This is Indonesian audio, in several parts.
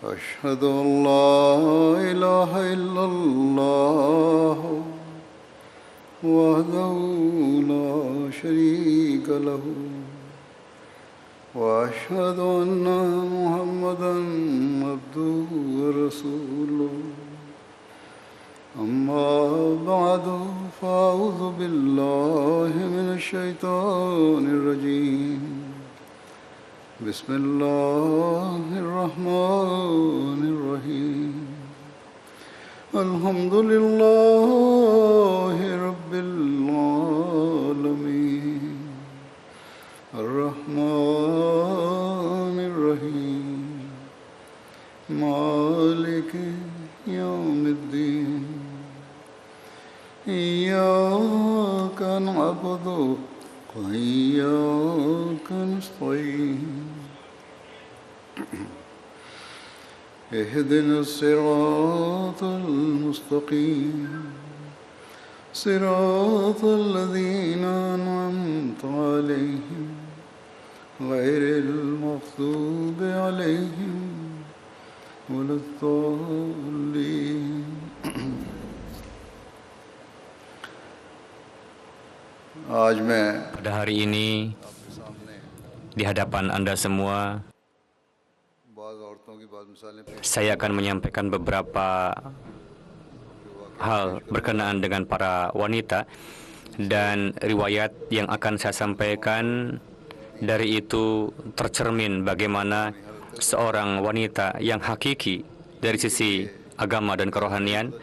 أشهد أن لا إله إلا الله وحده لا شريك له وأشهد أن محمدا عبده ورسوله أما بعد فأعوذ بالله من الشيطان الرجيم بسم الله الرحمن الرحيم الحمد لله رب العالمين الرحمن الرحيم مالك يوم الدين إياك نعبد وإياك نستعين اهدنا الصراط المستقيم صراط الذين أنعمت عليهم غير المغضوب عليهم ولا الضالين. Pada hari ini, di hadapan Anda semua, saya akan menyampaikan beberapa hal berkenaan dengan para wanita, dan riwayat yang akan saya sampaikan dari itu tercermin bagaimana seorang wanita yang hakiki dari sisi agama dan kerohanian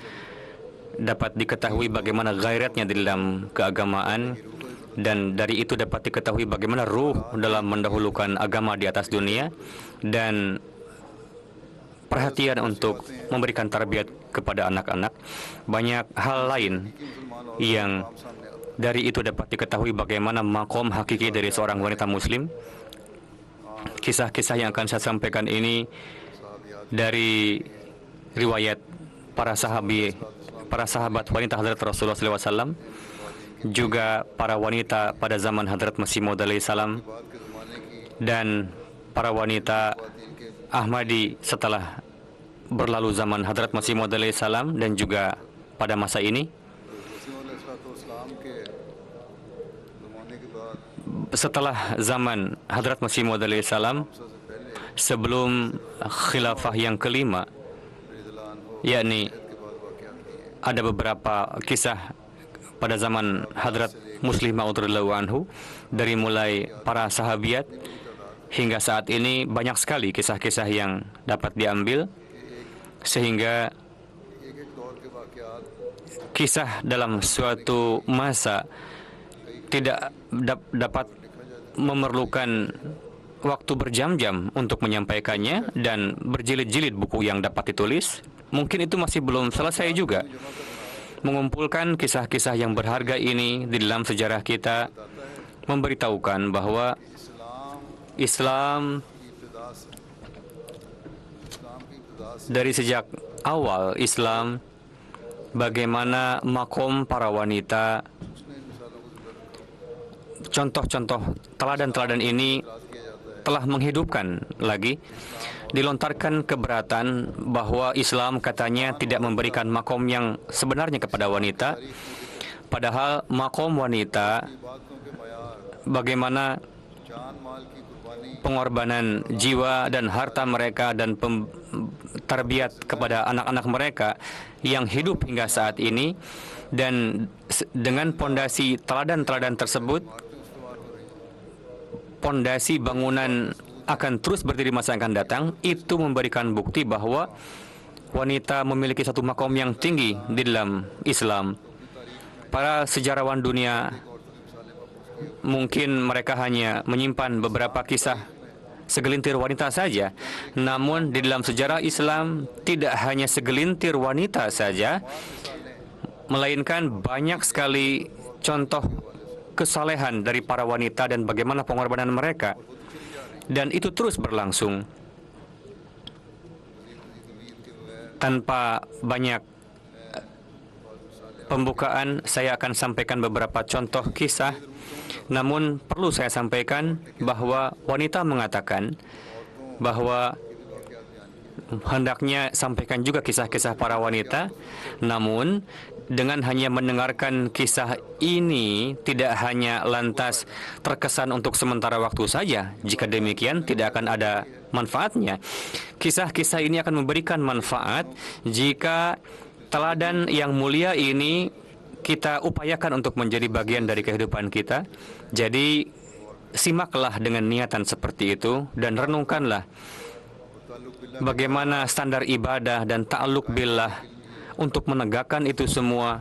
dapat diketahui bagaimana gairatnya di dalam keagamaan, dan dari itu dapat diketahui bagaimana ruh dalam mendahulukan agama di atas dunia, dan perhatian untuk memberikan tarbiyat kepada anak-anak. Banyak hal lain yang dari itu dapat diketahui bagaimana makom hakiki dari seorang wanita muslim. Kisah-kisah yang akan saya sampaikan ini dari riwayat para sahabat wanita Hadrat Rasulullah SAW, juga para wanita pada zaman Hadrat Masih Maud alaihissalam, dan para wanita Ahmadi setelah berlalu zaman Hadrat Masih Maud alaihissalam, dan juga pada masa ini. Setelah zaman Hadrat Masih Maud alaihissalam, sebelum khilafah yang kelima, yakni ada beberapa kisah pada zaman Hadrat Muslim Maud radhiyallahu anhu, dari mulai para sahabiat hingga saat ini banyak sekali kisah-kisah yang dapat diambil, sehingga kisah dalam suatu masa tidak dapat memerlukan waktu berjam-jam untuk menyampaikannya, dan berjilid-jilid buku yang dapat ditulis. Mungkin itu masih belum selesai juga. Mengumpulkan kisah-kisah yang berharga ini di dalam sejarah kita memberitahukan bahwa Islam dari sejak awal, Islam bagaimana makom para wanita. Contoh-contoh teladan-teladan ini telah menghidupkan lagi, dilontarkan keberatan bahwa Islam katanya tidak memberikan makom yang sebenarnya kepada wanita, padahal makom wanita, bagaimana pengorbanan jiwa dan harta mereka dan tarbiyat kepada anak-anak mereka yang hidup hingga saat ini, dan dengan pondasi teladan-teladan tersebut, pondasi bangunan akan terus berdiri masa yang akan datang. Itu memberikan bukti bahwa wanita memiliki satu makom yang tinggi di dalam Islam. Para sejarawan dunia mungkin mereka hanya menyimpan beberapa kisah segelintir wanita saja, namun di dalam sejarah Islam tidak hanya segelintir wanita saja, melainkan banyak sekali contoh kesalehan dari para wanita dan bagaimana pengorbanan mereka, dan itu terus berlangsung. Tanpa banyak pembukaan, saya akan sampaikan beberapa contoh kisah. Namun perlu saya sampaikan bahwa wanita mengatakan bahwa hendaknya sampaikan juga kisah-kisah para wanita. Namun, dengan hanya mendengarkan kisah ini, tidak hanya lantas terkesan untuk sementara waktu saja. Jika demikian, tidak akan ada manfaatnya. Kisah-kisah ini akan memberikan manfaat jika teladan yang mulia ini kita upayakan untuk menjadi bagian dari kehidupan kita. Jadi, simaklah dengan niatan seperti itu dan renungkanlah bagaimana standar ibadah dan ta'alluq billah untuk menegakkan itu semua.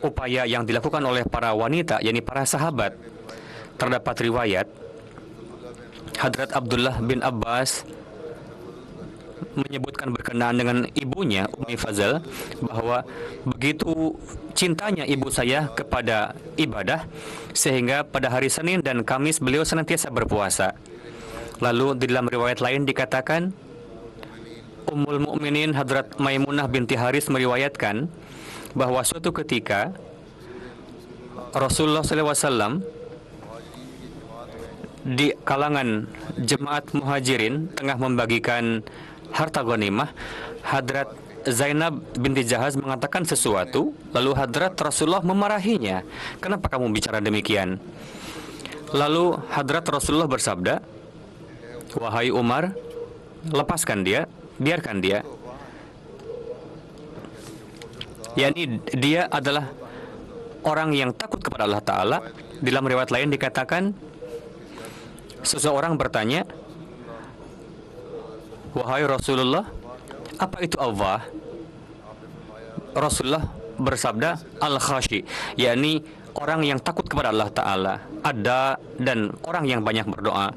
Upaya yang dilakukan oleh para wanita, yakni para sahabat. Terdapat riwayat Hadrat Abdullah bin Abbas menyebutkan berkenaan dengan ibunya Ummi Fazal bahwa begitu cintanya ibu saya kepada ibadah sehingga pada hari Senin dan Kamis beliau senantiasa berpuasa. Lalu di dalam riwayat lain dikatakan Ummul Mukminin Hadrat Maimunah binti Haris meriwayatkan bahwa suatu ketika Rasulullah SAW di kalangan jemaat muhajirin tengah membagikan harta ghanimah. Hadrat Zainab binti Jahaz mengatakan sesuatu, lalu Hadrat Rasulullah memarahinya. Kenapa kamu bicara demikian? Lalu Hadrat Rasulullah bersabda, wahai Umar, lepaskan dia, biarkan dia. yakni dia adalah orang yang takut kepada Allah Ta'ala. Di dalam riwayat lain dikatakan, seseorang bertanya, wahai Rasulullah, apa itu Allah? Rasulullah bersabda, al-khashi, yakni orang yang takut kepada Allah Ta'ala. Ada dan orang yang banyak berdoa.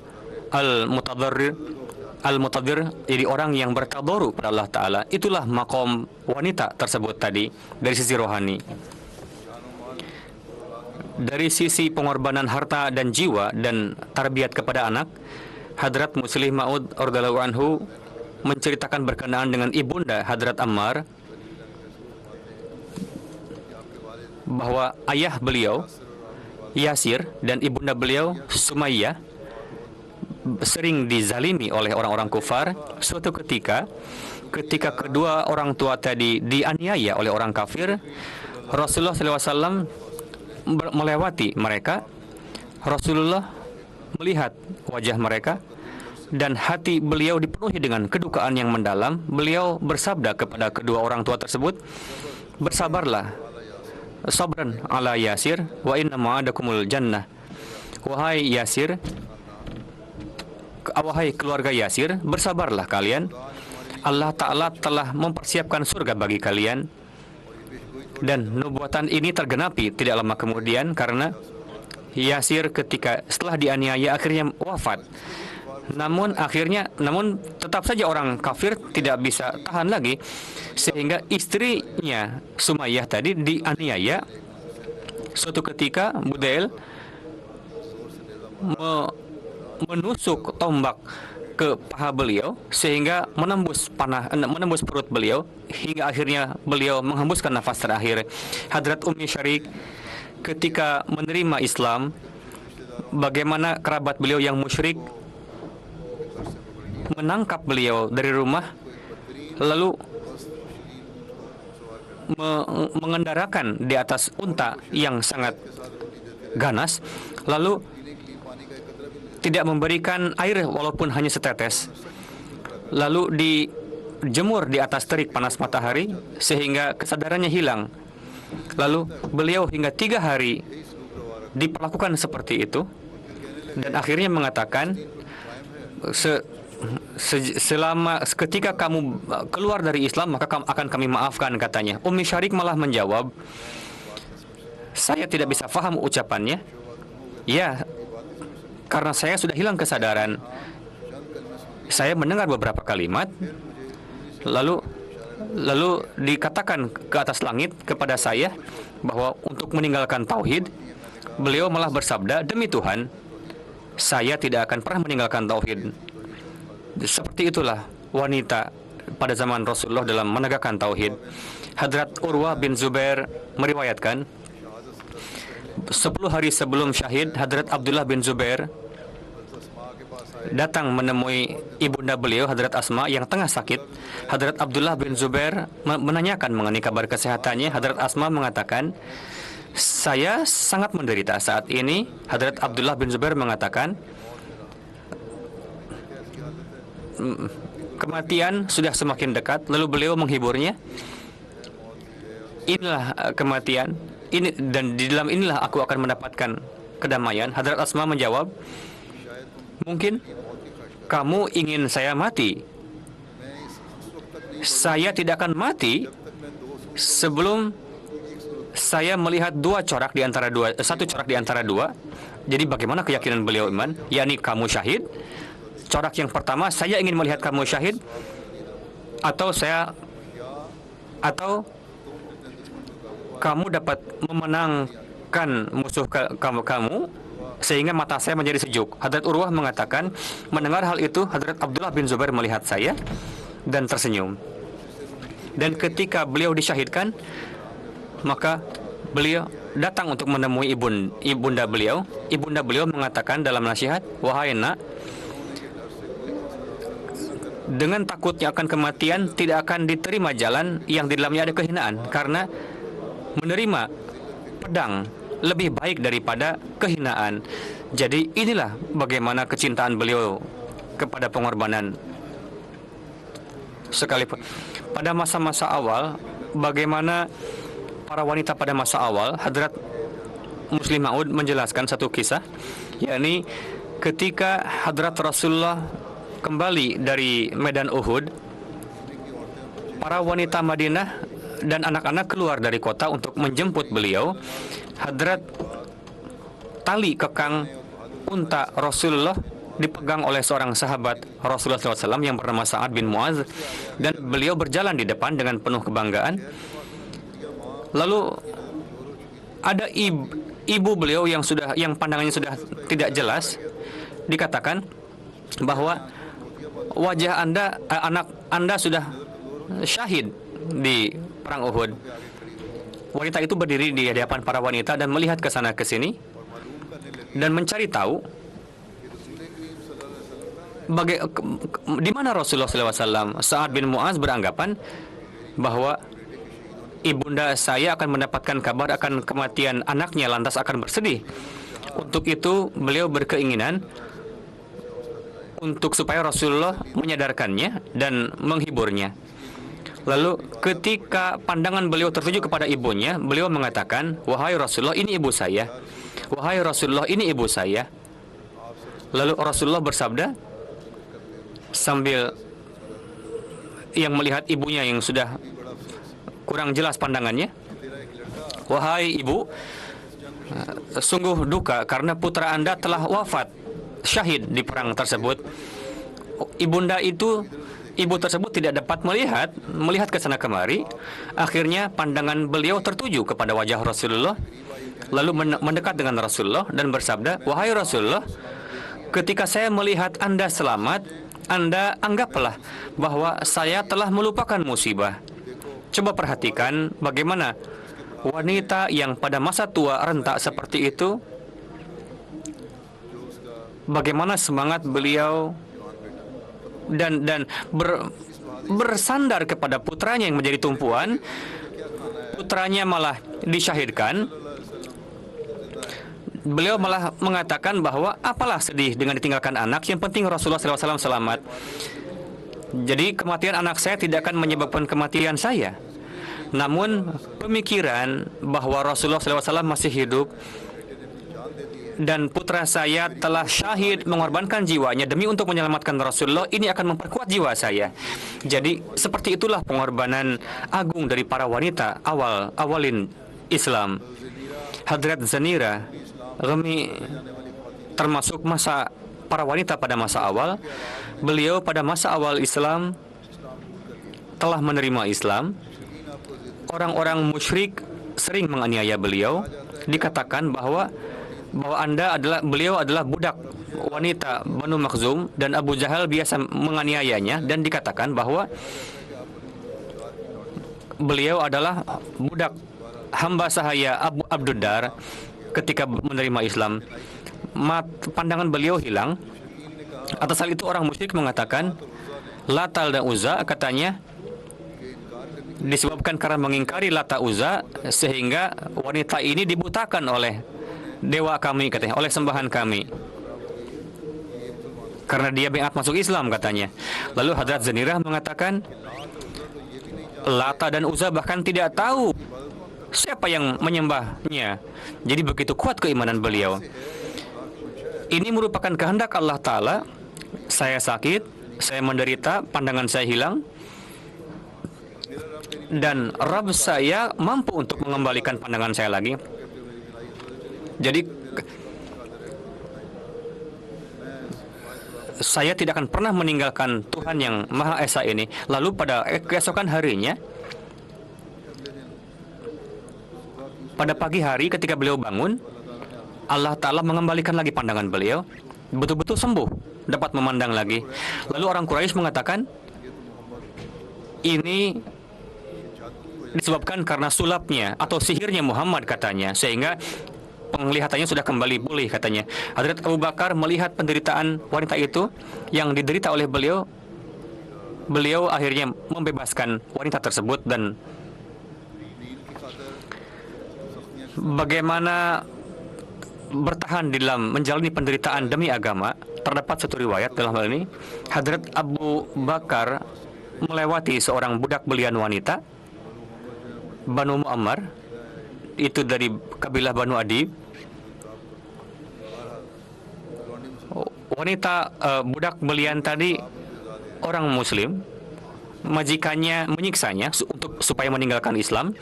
Al-mutadir, jadi orang yang bertadoru pada Allah Ta'ala. Itulah makom wanita tersebut tadi dari sisi rohani. Dari sisi pengorbanan harta dan jiwa dan tarbiyat kepada anak, Hadrat Muslih Ma'ud radhiyallahu anhu menceritakan berkenaan dengan ibunda Hadrat Ammar bahwa ayah beliau Yasir dan ibunda beliau Sumayyah sering dizalimi oleh orang-orang kufar. Suatu ketika kedua orang tua tadi dianiaya oleh orang kafir, Rasulullah SAW melewati mereka. Rasulullah melihat wajah mereka dan hati beliau dipenuhi dengan kedukaan yang mendalam. Beliau bersabda kepada kedua orang tua tersebut, bersabarlah, sabran ala Yasir, wa inna ma'adakumul jannah. Wahai Yasir, wahai keluarga Yasir, bersabarlah kalian. Allah Ta'ala telah mempersiapkan surga bagi kalian. Dan nubuatan ini tergenapi tidak lama kemudian karena Yasir setelah dianiaya akhirnya wafat. Namun tetap saja orang kafir tidak bisa tahan lagi sehingga istrinya Sumayyah tadi dianiaya. Suatu ketika Budail menusuk tombak ke paha beliau sehingga menembus perut beliau hingga akhirnya beliau menghembuskan nafas terakhir. Hadrat Ummi Syarik ketika menerima Islam, bagaimana kerabat beliau yang musyrik menangkap beliau dari rumah lalu mengendarakan di atas unta yang sangat ganas, lalu tidak memberikan air walaupun hanya setetes, lalu dijemur di atas terik panas matahari sehingga kesadarannya hilang. Lalu beliau hingga 3 hari diperlakukan seperti itu dan akhirnya mengatakan, ketika kamu keluar dari Islam maka akan kami maafkan, katanya. Ummi Syarik malah menjawab, saya tidak bisa faham ucapannya. Ya, karena saya sudah hilang kesadaran. Saya mendengar beberapa kalimat, lalu dikatakan ke atas langit kepada saya bahwa untuk meninggalkan tauhid. Beliau malah bersabda, demi Tuhan, saya tidak akan pernah meninggalkan tauhid. Seperti itulah wanita pada zaman Rasulullah dalam menegakkan tauhid. Hadrat Urwah bin Zubair meriwayatkan, 10 hari sebelum syahid, Hadrat Abdullah bin Zubair datang menemui ibunda beliau Hadrat Asma yang tengah sakit. Hadrat Abdullah bin Zubair menanyakan mengenai kabar kesehatannya. Hadrat Asma mengatakan, saya sangat menderita saat ini. Hadrat Abdullah bin Zubair mengatakan, kematian sudah semakin dekat. Lalu beliau menghiburnya, inilah kematian ini, dan di dalam inilah aku akan mendapatkan kedamaian. Hadrat Asma menjawab, mungkin kamu ingin saya mati. Saya tidak akan mati sebelum saya melihat satu corak di antara dua. Jadi bagaimana keyakinan beliau iman? Yakni kamu syahid. Corak yang pertama, saya ingin melihat kamu syahid, atau kamu dapat memenangkan musuh kamu sehingga mata saya menjadi sejuk. Hadrat Urwah mengatakan, mendengar hal itu, Hadrat Abdullah bin Zubair melihat saya dan tersenyum. Dan ketika beliau disyahidkan, maka beliau datang untuk menemui ibunda beliau. Ibunda beliau mengatakan dalam nasihat, wahai nak, dengan takutnya akan kematian tidak akan diterima jalan yang di dalamnya ada kehinaan, karena menerima pedang lebih baik daripada kehinaan. Jadi inilah bagaimana kecintaan beliau kepada pengorbanan. Sekalipun pada masa-masa awal, bagaimana para wanita pada masa awal, Hadrat Muslim Maud menjelaskan satu kisah, yakni ketika Hadrat Rasulullah kembali dari medan Uhud, para wanita Madinah dan anak-anak keluar dari kota untuk menjemput beliau. Hadrat tali kekang unta Rasulullah dipegang oleh seorang sahabat Rasulullah SAW yang bernama Sa'ad bin Mu'az, dan beliau berjalan di depan dengan penuh kebanggaan. Lalu ada ibu beliau yang pandangannya sudah tidak jelas, dikatakan bahwa wajah anak Anda sudah syahid di perang Uhud. Wanita itu berdiri di hadapan para wanita dan melihat ke sana ke sini dan mencari tahu di mana Rasulullah SAW. Sa'ad bin Mu'az beranggapan bahwa ibunda saya akan mendapatkan kabar akan kematian anaknya, lantas akan bersedih. Untuk itu beliau berkeinginan untuk supaya Rasulullah menyadarkannya dan menghiburnya. Lalu ketika pandangan beliau tertuju kepada ibunya, beliau mengatakan, wahai Rasulullah, ini ibu saya. Wahai Rasulullah, ini ibu saya. Lalu Rasulullah bersabda sambil yang melihat ibunya yang sudah kurang jelas pandangannya, wahai ibu, sungguh duka karena putra Anda telah wafat syahid di perang tersebut. Ibu tersebut tidak dapat melihat ke sana kemari. Akhirnya pandangan beliau tertuju kepada wajah Rasulullah, lalu mendekat dengan Rasulullah dan bersabda, wahai Rasulullah, ketika saya melihat Anda selamat, Anda anggaplah bahwa saya telah melupakan musibah. Coba perhatikan bagaimana wanita yang pada masa tua rentak seperti itu, bagaimana semangat beliau dan bersandar kepada putranya yang menjadi tumpuan. Putranya malah disyahidkan. Beliau malah mengatakan bahwa apalah sedih dengan ditinggalkan anak, yang penting Rasulullah SAW selamat. Jadi kematian anak saya tidak akan menyebabkan kematian saya. Namun pemikiran bahwa Rasulullah SAW masih hidup dan putra saya telah syahid mengorbankan jiwanya demi untuk menyelamatkan Rasulullah, ini akan memperkuat jiwa saya. Jadi seperti itulah pengorbanan agung dari para wanita awalin Islam. Hadrat Zanira Ghami termasuk para wanita pada masa awal. Beliau pada masa awal Islam telah menerima Islam. Orang-orang musyrik sering menganiaya beliau. Dikatakan bahwa beliau adalah budak wanita Banu Makhzum, dan Abu Jahal biasa menganiayanya, dan dikatakan bahwa beliau adalah budak hamba sahaya Abu Abduddar. Ketika menerima Islam, pandangan beliau hilang. Atas hal itu orang musyrik mengatakan, Lata dan Uzza katanya disebabkan karena mengingkari Lata Uzza sehingga wanita ini dibutakan oleh dewa kami katanya, oleh sembahan kami. Karena dia baiat masuk Islam katanya. Lalu Hadrat Zanirah mengatakan, Lata dan Uzza bahkan tidak tahu siapa yang menyembahnya. Jadi begitu kuat keimanan beliau. Ini merupakan kehendak Allah Ta'ala. Saya sakit, saya menderita, pandangan saya hilang, dan Rabb saya mampu untuk mengembalikan pandangan saya lagi. Jadi saya tidak akan pernah meninggalkan Tuhan yang Maha Esa ini. Lalu pada keesokan harinya, pada pagi hari ketika beliau bangun, Allah Ta'ala mengembalikan lagi pandangan beliau. Betul-betul sembuh, dapat memandang lagi. Lalu orang Quraisy mengatakan, ini disebabkan karena sulapnya atau sihirnya Muhammad katanya, sehingga penglihatannya sudah kembali pulih katanya. Hadrat Abu Bakar melihat penderitaan wanita itu yang diderita oleh beliau. Beliau akhirnya membebaskan wanita tersebut. Dan bagaimana bertahan di dalam menjalani penderitaan demi agama, terdapat satu riwayat dalam hal ini. Hadrat Abu Bakar melewati seorang budak belian wanita Banu Muammar, itu dari kabilah Banu Adi. Wanita budak belian tadi orang Muslim, majikannya menyiksanya supaya meninggalkan Islam.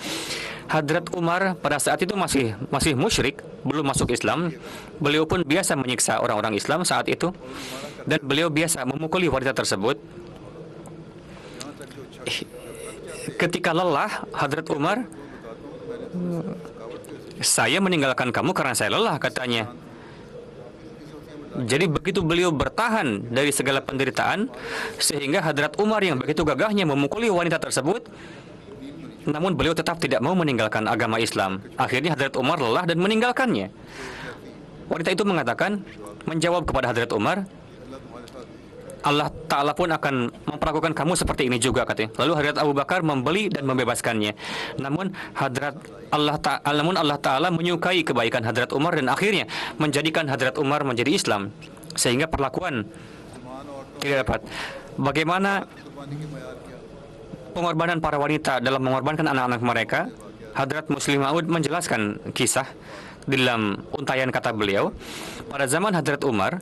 Hadrat Umar pada saat itu masih musyrik, belum masuk Islam. Beliau pun biasa menyiksa orang-orang Islam saat itu, dan beliau biasa memukuli wanita tersebut. Ketika lelah, Hadrat Umar, saya meninggalkan kamu karena saya lelah katanya. Jadi begitu beliau bertahan dari segala penderitaan, sehingga Hadrat Umar yang begitu gagahnya memukuli wanita tersebut, namun beliau tetap tidak mau meninggalkan agama Islam. Akhirnya Hadrat Umar lelah dan meninggalkannya. Wanita itu mengatakan, menjawab kepada Hadrat Umar, Allah Ta'ala pun akan memperlakukan kamu seperti ini juga katanya. Lalu Hadrat Abu Bakar membeli dan membebaskannya. Namun Allah Ta'ala menyukai kebaikan Hadrat Umar dan akhirnya menjadikan Hadrat Umar menjadi Islam, sehingga perlakuan tidak dapat. Bagaimana pengorbanan para wanita dalam mengorbankan anak-anak mereka? Hadrat Muslim Maud menjelaskan kisah di dalam untayan kata beliau. Pada zaman Hadrat Umar,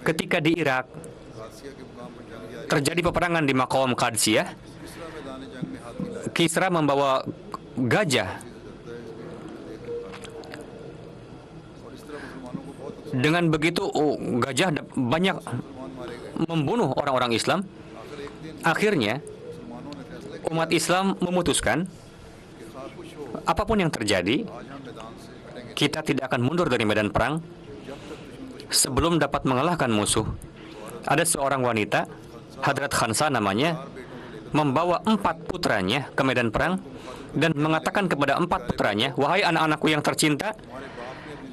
ketika di Irak terjadi peperangan di Maqam Qadsiyah, Kisra membawa gajah. Dengan begitu gajah banyak membunuh orang-orang Islam. Akhirnya umat Islam memutuskan, apapun yang terjadi, kita tidak akan mundur dari medan perang sebelum dapat mengalahkan musuh. Ada seorang wanita, Hadrat Khansa namanya, membawa 4 putranya ke medan perang dan mengatakan kepada 4 putranya, wahai anak-anakku yang tercinta,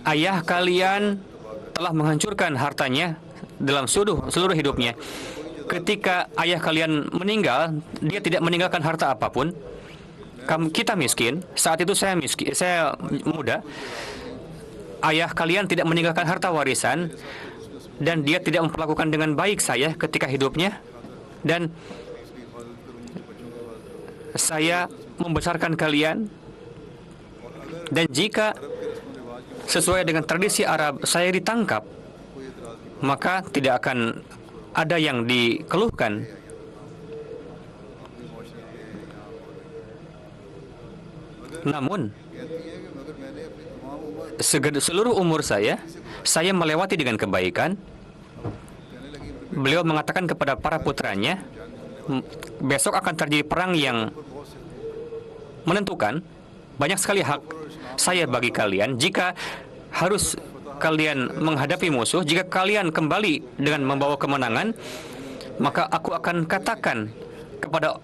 ayah kalian telah menghancurkan hartanya dalam seluruh hidupnya. Ketika ayah kalian meninggal, dia tidak meninggalkan harta apapun. Kita miskin, saat itu saya muda. Ayah kalian tidak meninggalkan harta warisan, dan dia tidak memperlakukan dengan baik saya ketika hidupnya, dan saya membesarkan kalian. Dan jika sesuai dengan tradisi Arab saya ditangkap, maka tidak akan ada yang dikeluhkan. Namun seluruh umur saya melewati dengan kebaikan. Beliau mengatakan kepada para putranya, besok akan terjadi perang yang menentukan. Banyak sekali hak saya bagi kalian. Jika harus kalian menghadapi musuh, jika kalian kembali dengan membawa kemenangan, maka aku akan katakan kepada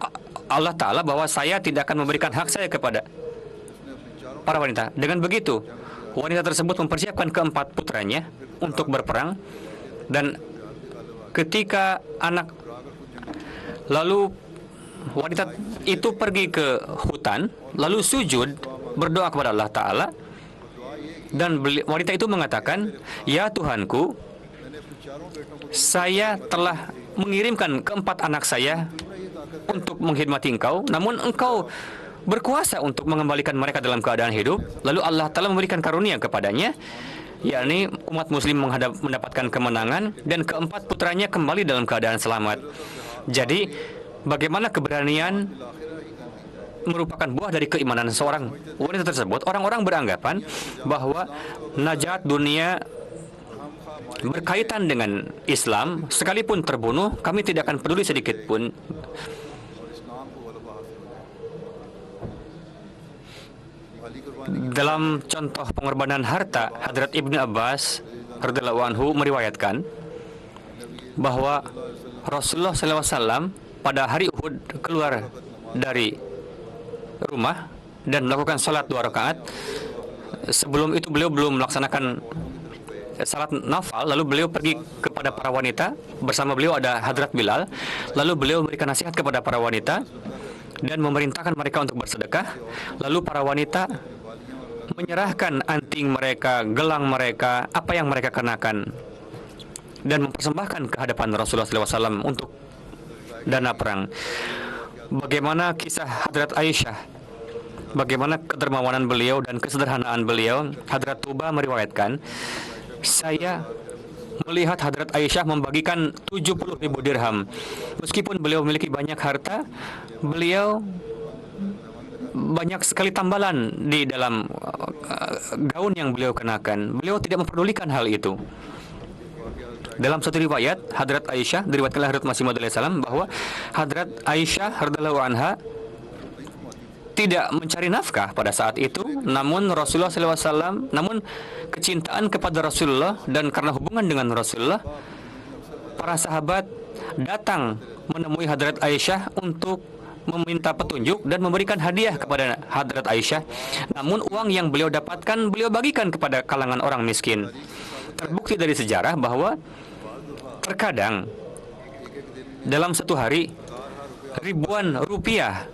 Allah Ta'ala bahwa saya tidak akan memberikan hak saya kepada para wanita. Dengan begitu, wanita tersebut mempersiapkan keempat putranya untuk berperang, dan ketika anak lalu wanita itu pergi ke hutan, lalu sujud berdoa kepada Allah Ta'ala, dan wanita itu mengatakan, "Ya Tuhanku, saya telah mengirimkan keempat anak saya untuk mengkhidmati Engkau, namun Engkau berkuasa untuk mengembalikan mereka dalam keadaan hidup." Lalu Allah Ta'ala memberikan karunia kepadanya, yakni umat muslim mendapatkan kemenangan, dan keempat putranya kembali dalam keadaan selamat. Jadi, bagaimana keberanian merupakan buah dari keimanan seorang wanita tersebut. Orang-orang beranggapan bahwa najat dunia berkaitan dengan Islam. Sekalipun terbunuh, kami tidak akan peduli sedikit pun. Dalam contoh pengorbanan harta, Hadrat Ibnu Abbas radhiyallahu anhu meriwayatkan bahwa Rasulullah SAW pada hari Uhud keluar dari rumah dan melakukan salat 2 rakaat. Sebelum itu beliau belum melaksanakan salat nafal, lalu beliau pergi kepada para wanita. Bersama beliau ada Hadrat Bilal. Lalu beliau memberikan nasihat kepada para wanita dan memerintahkan mereka untuk bersedekah. Lalu para wanita menyerahkan anting mereka, gelang mereka, apa yang mereka kenakan, dan mempersembahkan ke hadapan Rasulullah SAW untuk dana perang. Bagaimana kisah Hadrat Aisyah, bagaimana kedermawanan beliau dan kesederhanaan beliau. Hadrat Tuba meriwayatkan, saya melihat Hadrat Aisyah membagikan 70.000 dirham. Meskipun beliau memiliki banyak harta, beliau banyak sekali tambalan di dalam gaun yang beliau kenakan. Beliau tidak memperdulikan hal itu. Dalam satu riwayat, Hadrat Aisyah diriwayatkan oleh Hadrat Masih Maud alaihi salam bahwa Hadrat Aisyah radhiyallahu anha tidak mencari nafkah pada saat itu, namun Rasulullah SAW, namun kecintaan kepada Rasulullah dan karena hubungan dengan Rasulullah, para sahabat datang menemui Hadrat Aisyah untuk meminta petunjuk dan memberikan hadiah kepada Hadrat Aisyah. Namun uang yang beliau dapatkan, beliau bagikan kepada kalangan orang miskin. Terbukti dari sejarah bahwa terkadang dalam satu hari ribuan rupiah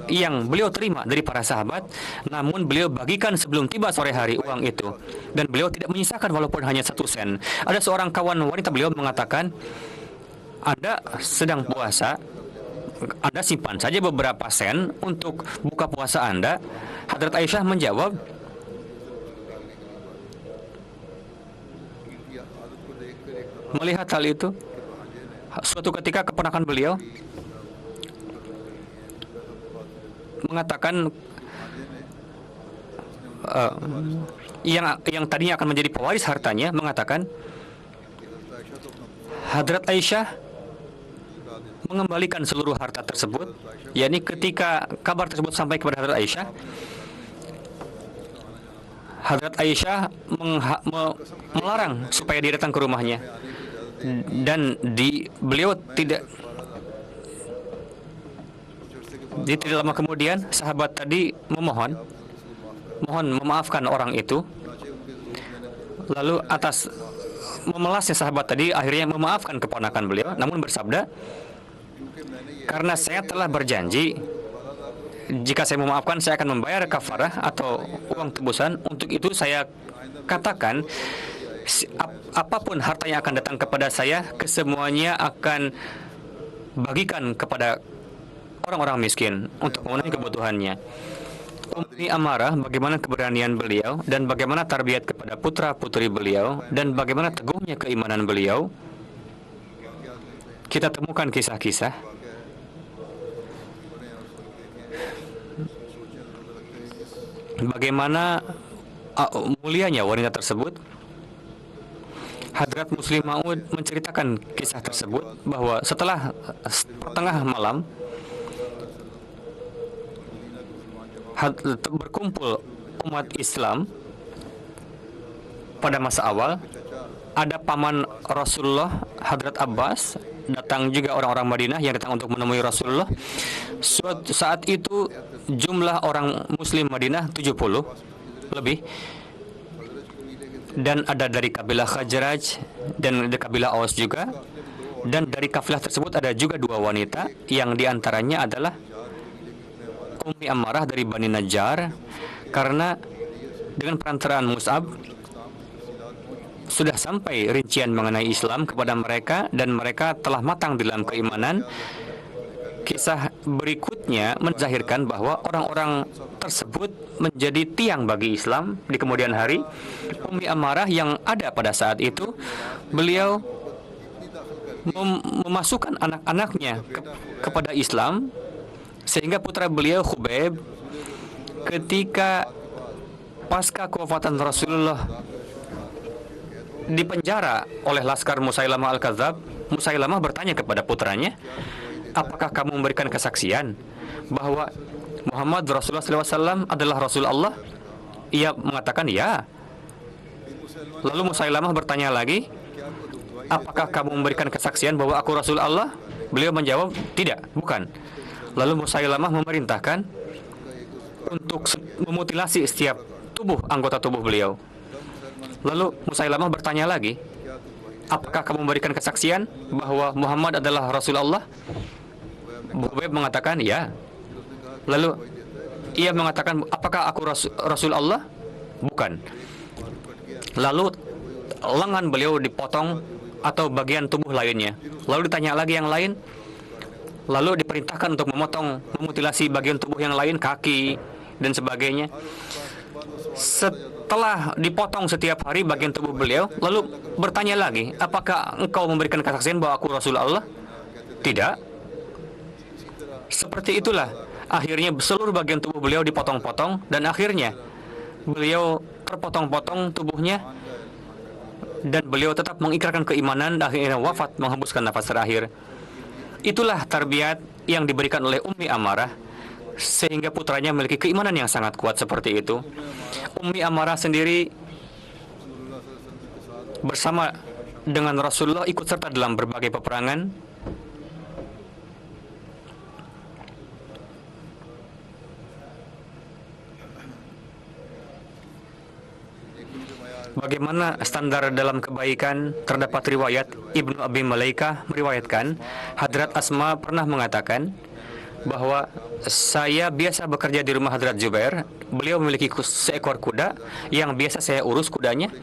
yang beliau terima dari para sahabat, namun beliau bagikan sebelum tiba sore hari uang itu, dan beliau tidak menyisakan walaupun hanya 1 sen. Ada seorang kawan wanita beliau mengatakan, Anda sedang puasa, Anda simpan saja beberapa sen untuk buka puasa Anda. Hadrat Aisyah menjawab, melihat hal itu, suatu ketika keponakan beliau mengatakan yang tadinya akan menjadi pewaris hartanya, mengatakan Hadrat Aisyah mengembalikan seluruh harta tersebut, yakni ketika kabar tersebut sampai kepada Hadrat Aisyah, Hadrat Aisyah melarang supaya dia datang ke rumahnya, dan beliau tidak lama kemudian sahabat tadi mohon memaafkan orang itu. Lalu atas memelasnya sahabat tadi akhirnya memaafkan keponakan beliau, namun bersabda, karena saya telah berjanji jika saya memaafkan saya akan membayar kafarah atau uang tebusan. Untuk itu saya katakan apapun harta yang akan datang kepada saya, kesemuanya akan bagikan kepada orang-orang miskin untuk memenuhi kebutuhannya. Ummi Amarah, bagaimana keberanian beliau dan bagaimana tarbiyat kepada putra-putri beliau dan bagaimana teguhnya keimanan beliau. Kita temukan kisah-kisah bagaimana mulianya wanita tersebut. Hadrat Muslim Maud menceritakan kisah tersebut bahwa setelah tengah malam berkumpul umat Islam pada masa awal, ada paman Rasulullah Hadrat Abbas, datang juga orang-orang Madinah yang datang untuk menemui Rasulullah. Saat itu jumlah orang Muslim Madinah 70 lebih, dan ada dari kabilah Khazraj dan dari kabilah Aus juga. Dan dari kafilah tersebut ada juga dua wanita yang diantaranya adalah Ummi Ammarah dari Bani Najjar, karena dengan perantaraan Mus'ab sudah sampai rincian mengenai Islam kepada mereka dan mereka telah matang dalam keimanan. Kisah berikutnya menzahirkan bahwa orang-orang tersebut menjadi tiang bagi Islam di kemudian hari. Ummi Ammarah yang ada pada saat itu, beliau memasukkan anak-anaknya kepada Islam, sehingga putra beliau Khubayb ketika pasca kewafatan Rasulullah dipenjara oleh laskar Musailamah Al-Kadzab, Musailamah bertanya kepada putranya, apakah kamu memberikan kesaksian bahwa Muhammad Rasulullah SAW adalah Rasul Allah? Ia mengatakan ya. Lalu Musailamah bertanya lagi, apakah kamu memberikan kesaksian bahwa aku Rasul Allah? Beliau menjawab, tidak, bukan. Lalu Musailamah memerintahkan untuk memutilasi setiap anggota tubuh beliau. Lalu Musailamah bertanya lagi, apakah kamu memberikan kesaksian bahwa Muhammad adalah Rasul Allah? Khubayb mengatakan, ya. Lalu ia mengatakan, apakah aku Rasul Allah? Bukan. Lalu lengan beliau dipotong atau bagian tubuh lainnya. Lalu ditanya lagi yang lain. Lalu diperintahkan untuk memutilasi bagian tubuh yang lain, kaki dan sebagainya. Setelah dipotong setiap hari bagian tubuh beliau, lalu bertanya lagi, apakah engkau memberikan kesaksian bahwa aku Rasul Allah? Tidak. Seperti itulah akhirnya seluruh bagian tubuh beliau dipotong-potong, dan akhirnya beliau terpotong-potong tubuhnya, dan beliau tetap mengikrarkan keimanan dan akhirnya wafat menghembuskan nafas terakhir. Itulah tarbiyat yang diberikan oleh Ummi Ammarah sehingga putranya memiliki keimanan yang sangat kuat seperti itu. Ummi Ammarah sendiri bersama dengan Rasulullah ikut serta dalam berbagai peperangan. Bagaimana standar dalam kebaikan? Terdapat riwayat Ibnu Abi Mulaikah meriwayatkan, Hadrat Asma pernah mengatakan bahwa saya biasa bekerja di rumah Hadrat Zubair. Beliau memiliki seekor kuda yang biasa saya urus kudanya.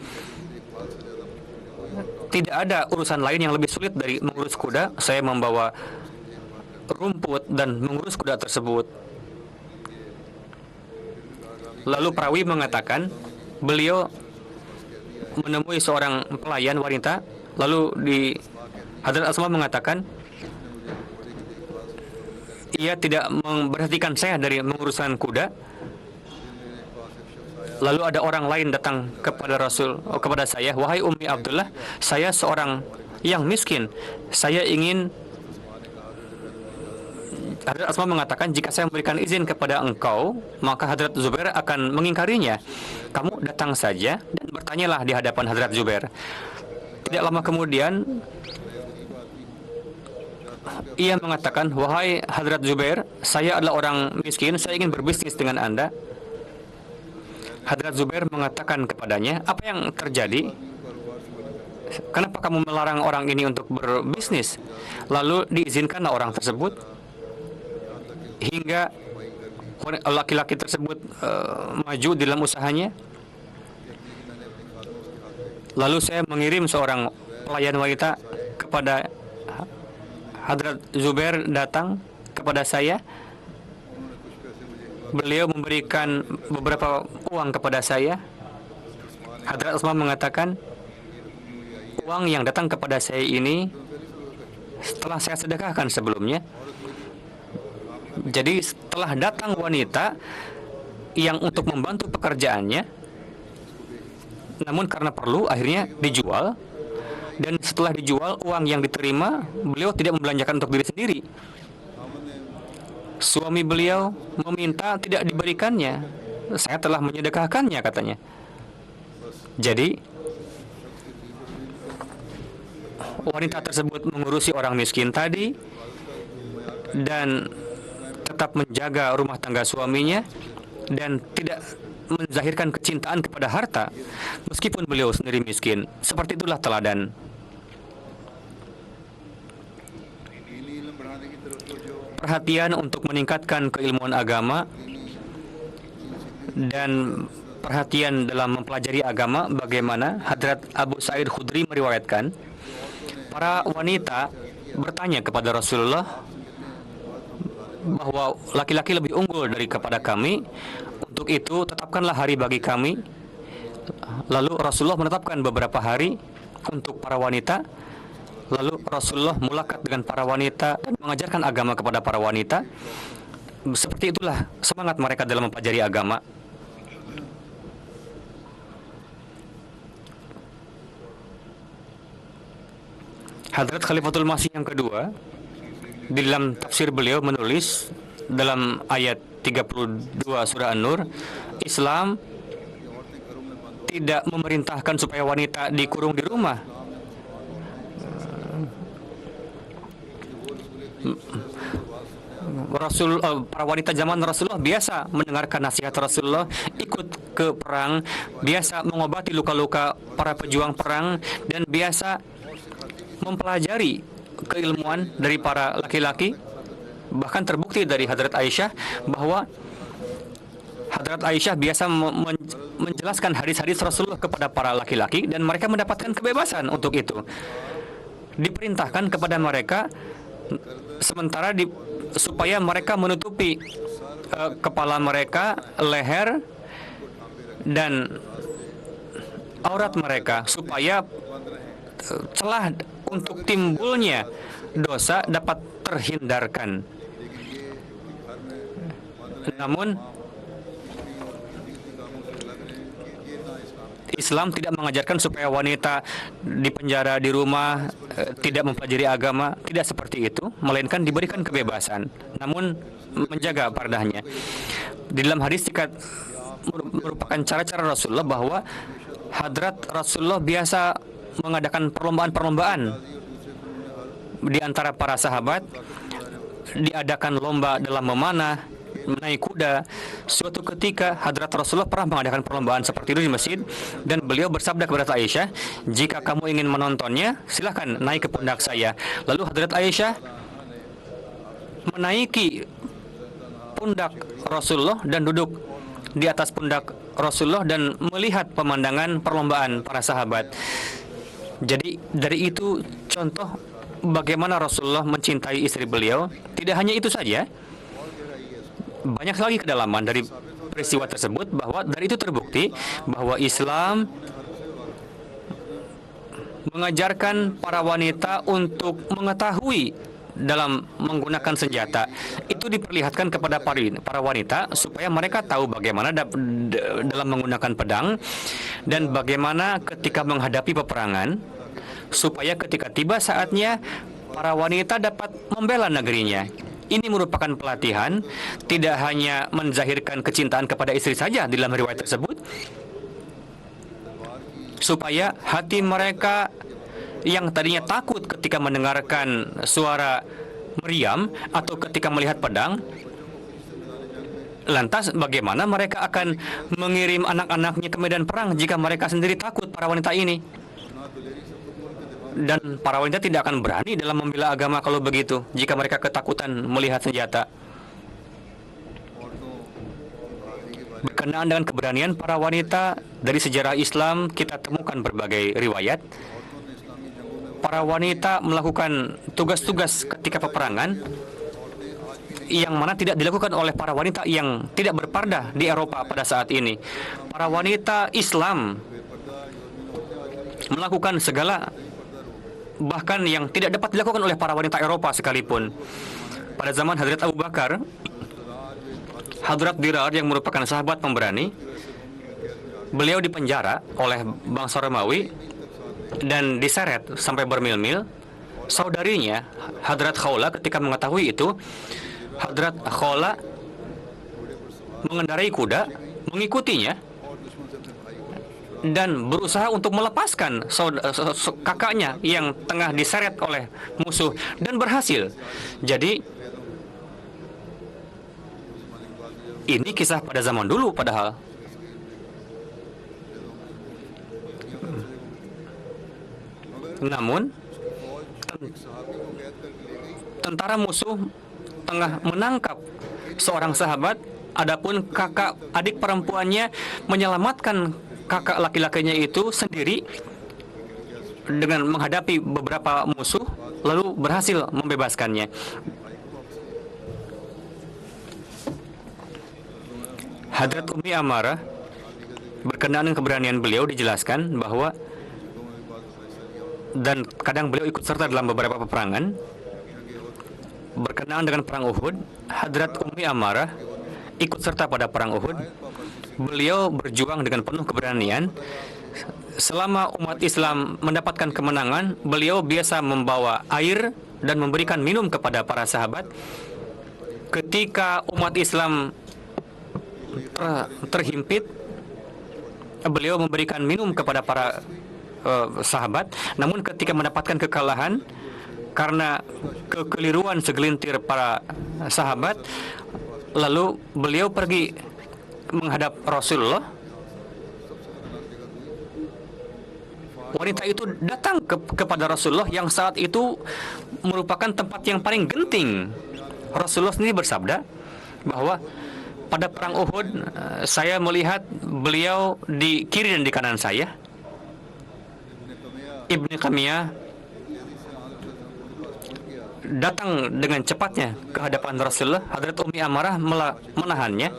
Tidak ada urusan lain yang lebih sulit dari mengurus kuda. Saya membawa rumput dan mengurus kuda tersebut. Lalu perawi mengatakan, beliau menemui seorang pelayan wanita, lalu Hadrat Asma mengatakan, ia tidak memberhentikan saya dari mengurusan kuda. Lalu ada orang lain datang kepada saya, wahai Ummi Abdullah, saya seorang yang miskin, saya ingin. Hadrat Asma mengatakan, jika saya memberikan izin kepada engkau, maka Hadrat Zubair akan mengingkarinya. Kamu datang saja dan bertanyalah di hadapan Hadrat Zubair. Tidak lama kemudian, ia mengatakan, wahai Hadrat Zubair, saya adalah orang miskin, saya ingin berbisnis dengan Anda. Hadrat Zubair mengatakan kepadanya, apa yang terjadi? Kenapa kamu melarang orang ini untuk berbisnis? Lalu diizinkanlah orang tersebut, hingga laki-laki tersebut maju dalam usahanya. Lalu saya mengirim seorang pelayan wanita kepada Hadrat Zubair, datang kepada saya. Beliau memberikan beberapa uang kepada saya. Hadrat Asma mengatakan, uang yang datang kepada saya ini setelah saya sedekahkan sebelumnya. Jadi setelah datang wanita yang untuk membantu pekerjaannya, namun karena perlu akhirnya dijual, dan setelah dijual uang yang diterima beliau tidak membelanjakan untuk diri sendiri. Suami beliau meminta tidak diberikannya, saya telah menyedekahkannya katanya. Jadi wanita tersebut mengurusi orang miskin tadi dan tetap menjaga rumah tangga suaminya dan tidak menzahirkan kecintaan kepada harta meskipun beliau sendiri miskin. Seperti itulah teladan. perhatian untuk meningkatkan keilmuan agama dan perhatian dalam mempelajari agama, bagaimana Hadrat Abu Sa'id Khudri meriwayatkan, para wanita bertanya kepada Rasulullah bahwa laki-laki lebih unggul dari kepada kami. Untuk itu tetapkanlah hari bagi kami. Lalu Rasulullah menetapkan beberapa hari untuk para wanita. Lalu Rasulullah mulakat dengan para wanita dan mengajarkan agama kepada para wanita. Seperti itulah semangat mereka dalam mempelajari agama. Hadrat Khalifatul Masih yang kedua, di dalam tafsir beliau menulis dalam ayat 32 surah An-Nur, Islam tidak memerintahkan supaya wanita dikurung di rumah. Para wanita zaman Rasulullah biasa mendengarkan nasihat Rasulullah, ikut ke perang, biasa mengobati luka-luka para pejuang perang, dan biasa mempelajari keilmuan dari para laki-laki. Bahkan terbukti dari Hadrat Aisyah bahwa Hadrat Aisyah biasa menjelaskan hadis-hadis Rasulullah kepada para laki-laki dan mereka mendapatkan kebebasan untuk itu. Diperintahkan kepada mereka sementara supaya mereka menutupi kepala mereka, leher, dan aurat mereka supaya celah untuk timbulnya dosa dapat terhindarkan. Namun Islam tidak mengajarkan supaya wanita di penjara di rumah tidak mempelajari agama, tidak seperti itu, melainkan diberikan kebebasan, namun menjaga pardahnya. Di dalam hadis merupakan cara-cara Rasulullah bahwa Hadrat Rasulullah biasa mengadakan perlombaan-perlombaan di antara para sahabat, diadakan lomba dalam memanah, menaik kuda. Suatu ketika Hadrat Rasulullah pernah mengadakan perlombaan seperti itu di masjid, dan beliau bersabda kepada Aisyah, jika kamu ingin menontonnya, silahkan naik ke pundak saya. Lalu Hadrat Aisyah menaiki pundak Rasulullah dan duduk di atas pundak Rasulullah dan melihat pemandangan perlombaan para sahabat. Jadi dari itu contoh bagaimana Rasulullah mencintai istri beliau. Tidak hanya itu saja, banyak lagi kedalaman dari peristiwa tersebut, bahwa dari itu terbukti bahwa Islam mengajarkan para wanita untuk mengetahui dalam menggunakan senjata. Itu diperlihatkan kepada para wanita supaya mereka tahu bagaimana dalam menggunakan pedang dan bagaimana ketika menghadapi peperangan, supaya ketika tiba saatnya para wanita dapat membela negerinya. Ini merupakan pelatihan, tidak hanya menzahirkan kecintaan kepada istri saja di dalam riwayat tersebut, supaya hati mereka yang tadinya takut ketika mendengarkan suara meriam atau ketika melihat pedang, lantas bagaimana mereka akan mengirim anak-anaknya ke medan perang jika mereka sendiri takut, para wanita ini. Dan para wanita tidak akan berani dalam membela agama kalau begitu, jika mereka ketakutan melihat senjata. Berkenaan dengan keberanian para wanita, dari sejarah Islam kita temukan berbagai riwayat. Para wanita melakukan tugas-tugas ketika peperangan yang mana tidak dilakukan oleh para wanita yang tidak berpardah di Eropa pada saat ini. Para wanita Islam melakukan segala, bahkan yang tidak dapat dilakukan oleh para wanita Eropa sekalipun. Pada zaman Hadrat Abu Bakar, Hadrat Dirar yang merupakan sahabat pemberani, beliau dipenjara oleh bangsa Romawi dan diseret sampai bermil-mil. Saudarinya Hadrat Khawla ketika mengetahui itu, Hadrat Khawla mengendarai kuda, mengikutinya dan berusaha untuk melepaskan kakaknya yang tengah diseret oleh musuh, dan berhasil. Jadi ini kisah pada zaman dulu padahal. Namun tentara musuh tengah menangkap seorang sahabat, adapun kakak adik perempuannya menyelamatkan kakak laki-lakinya itu sendiri dengan menghadapi beberapa musuh, lalu berhasil membebaskannya. Hadrat Ummi Amarah berkenaan dengan keberanian beliau dijelaskan bahwa, dan kadang beliau ikut serta dalam beberapa peperangan. Berkenaan dengan perang Uhud, Hadrat Ummi Amarah ikut serta pada perang Uhud. Beliau berjuang dengan penuh keberanian. Selama umat Islam mendapatkan kemenangan, beliau biasa membawa air dan memberikan minum kepada para sahabat. Ketika umat Islam terhimpit, beliau memberikan minum kepada para sahabat. Namun ketika mendapatkan kekalahan karena kekeliruan segelintir para sahabat, lalu beliau pergi menghadap Rasulullah. Wanita itu datang kepada Rasulullah yang saat itu merupakan tempat yang paling genting. Rasulullah sendiri bersabda bahwa pada perang Uhud saya melihat beliau di kiri dan di kanan saya. Ibni Qamiyah datang dengan cepatnya ke hadapan Rasulullah. Hadrat Ummi Amarah menahannya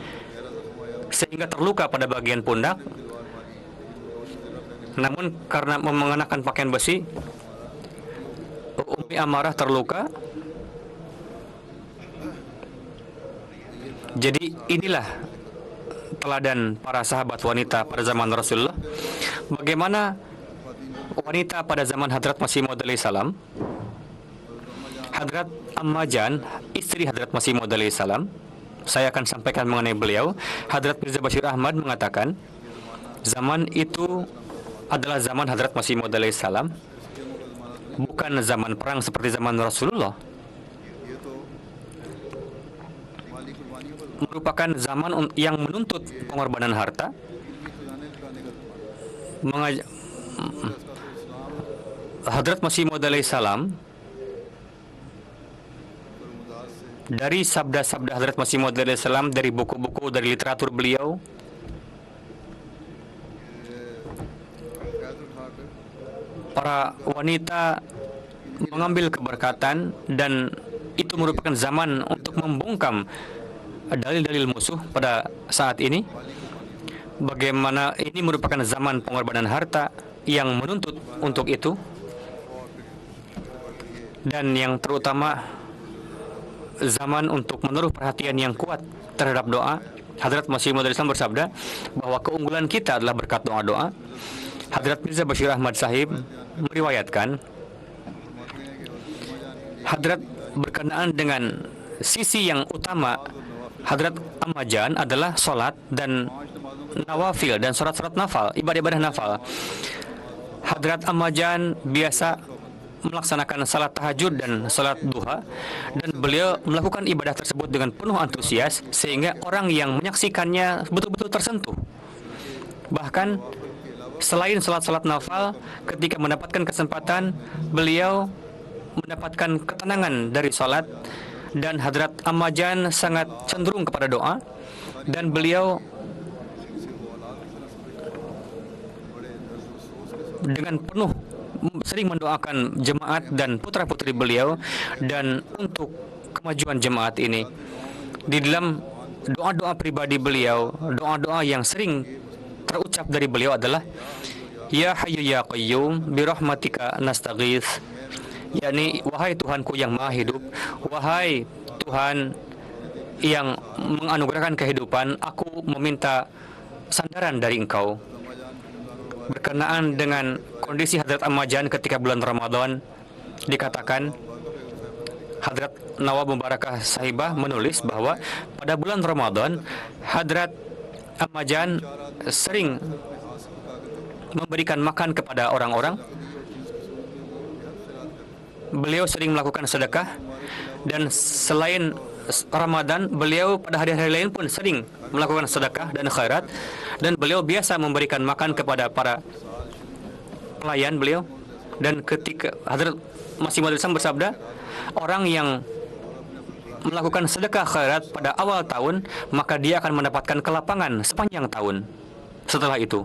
sehingga terluka pada bagian pundak. Namun karena mengenakan pakaian besi, Ummi Amarah terluka. Jadi inilah teladan para sahabat wanita pada zaman Rasulullah. Bagaimana wanita pada zaman Hadrat Masih Maud alaihi salam. Hadrat Ammajan, istri Hadrat Masih Maud alaihi salam, saya akan sampaikan mengenai beliau. Hadrat Mirza Bashir Ahmad mengatakan, zaman itu adalah zaman Hadrat Masih Maud alaihi salam, bukan zaman perang seperti zaman Rasulullah. Merupakan zaman yang menuntut pengorbanan harta. Hadrat Masih Maud alaihi salam, dari sabda-sabda Hadrat Masih Maud alaihi salam, dari buku-buku, dari literatur beliau, para wanita mengambil keberkatan, dan itu merupakan zaman untuk membungkam dalil-dalil musuh pada saat ini. Bagaimana ini merupakan zaman pengorbanan harta yang menuntut untuk itu, dan yang terutama zaman untuk menaruh perhatian yang kuat terhadap doa. Hadrat Masih Maud alaihi salam bersabda bahwa keunggulan kita adalah berkat doa-doa. Hadrat Mirza Bashir Ahmad Sahib meriwayatkan, Hadrat berkenaan dengan sisi yang utama Hadrat Ammajan adalah solat dan nawafil dan surat-surat nafal, ibadah-ibadah nafal. Hadrat Ammajan biasa melaksanakan salat tahajud dan salat duha, dan beliau melakukan ibadah tersebut dengan penuh antusias sehingga orang yang menyaksikannya betul-betul tersentuh. Bahkan selain salat-salat nafal, ketika mendapatkan kesempatan, beliau mendapatkan ketenangan dari salat, dan Hadrat Ammajan sangat cenderung kepada doa, dan beliau dengan penuh sering mendoakan jemaat dan putra-putri beliau dan untuk kemajuan jemaat ini. Di dalam doa-doa pribadi beliau, doa-doa yang sering terucap dari beliau adalah Ya Hayyu Ya Qayyum birahmatika nastaghits, yakni wahai Tuhanku yang Maha Hidup, wahai Tuhan yang menganugerahkan kehidupan, aku meminta sandaran dari Engkau. Berkenaan dengan kondisi Hadrat Ammajan ketika bulan Ramadan, dikatakan Hadrat Nawab Mubarakah Sahibah menulis bahwa pada bulan Ramadan Hadrat Ammajan sering memberikan makan kepada orang-orang. Beliau sering melakukan sedekah, dan selain Ramadan, beliau pada hari-hari lain pun sering melakukan sedekah dan khairat, dan beliau biasa memberikan makan kepada para pelayan beliau. Dan ketika Hadrat Masih Maud bersabda, orang yang melakukan sedekah khairat pada awal tahun, maka dia akan mendapatkan kelapangan sepanjang tahun setelah itu.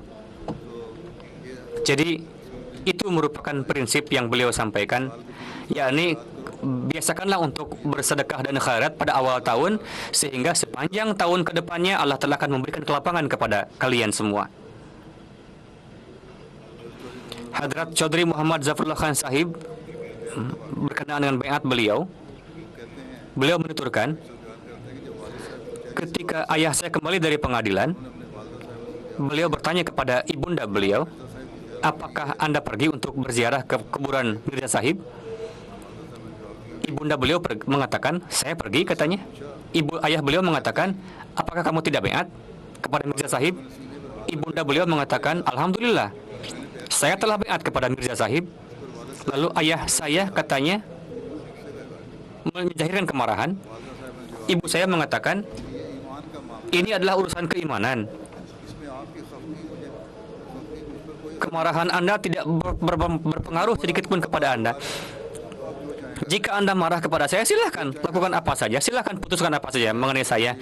Jadi itu merupakan prinsip yang beliau sampaikan, yakni biasakanlah untuk bersedekah dan khairat pada awal tahun, sehingga sepanjang tahun ke depannya Allah Ta'ala akan memberikan kelapangan kepada kalian semua. Hadrat Chaudhry Muhammad Zafrullah Khan Sahib berkenaan dengan baiat beliau menuturkan, ketika ayah saya kembali dari pengadilan, beliau bertanya kepada ibunda beliau, apakah Anda pergi untuk berziarah ke kuburan Mirza Sahib? Ibunda beliau mengatakan, saya pergi, katanya. Ayah beliau mengatakan, apakah kamu tidak baiat kepada Mirza Sahib? Ibunda beliau mengatakan, alhamdulillah, saya telah baiat kepada Mirza Sahib. Lalu ayah saya katanya menjahirkan kemarahan. Ibu saya mengatakan, ini adalah urusan keimanan. Kemarahan Anda tidak berpengaruh sedikit pun kepada Anda. Jika Anda marah kepada saya, silahkan lakukan apa saja, silahkan putuskan apa saja mengenai saya.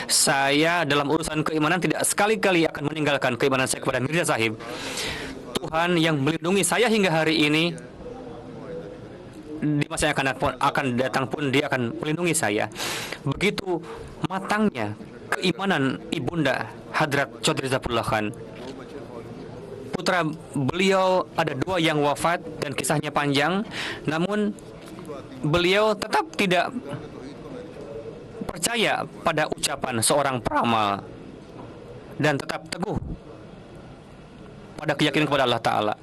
Saya dalam urusan keimanan tidak sekali-kali akan meninggalkan keimanan saya kepada Mirza Sahib. Tuhan yang melindungi saya hingga hari ini, di masa yang akan datang pun Dia akan melindungi saya. Begitu matangnya keimanan ibunda Hadrat Chaudhry Zafrullah Khan. Putra beliau ada 2 yang wafat dan kisahnya panjang, namun beliau tetap tidak percaya pada ucapan seorang peramal dan tetap teguh pada keyakinan kepada Allah Ta'ala,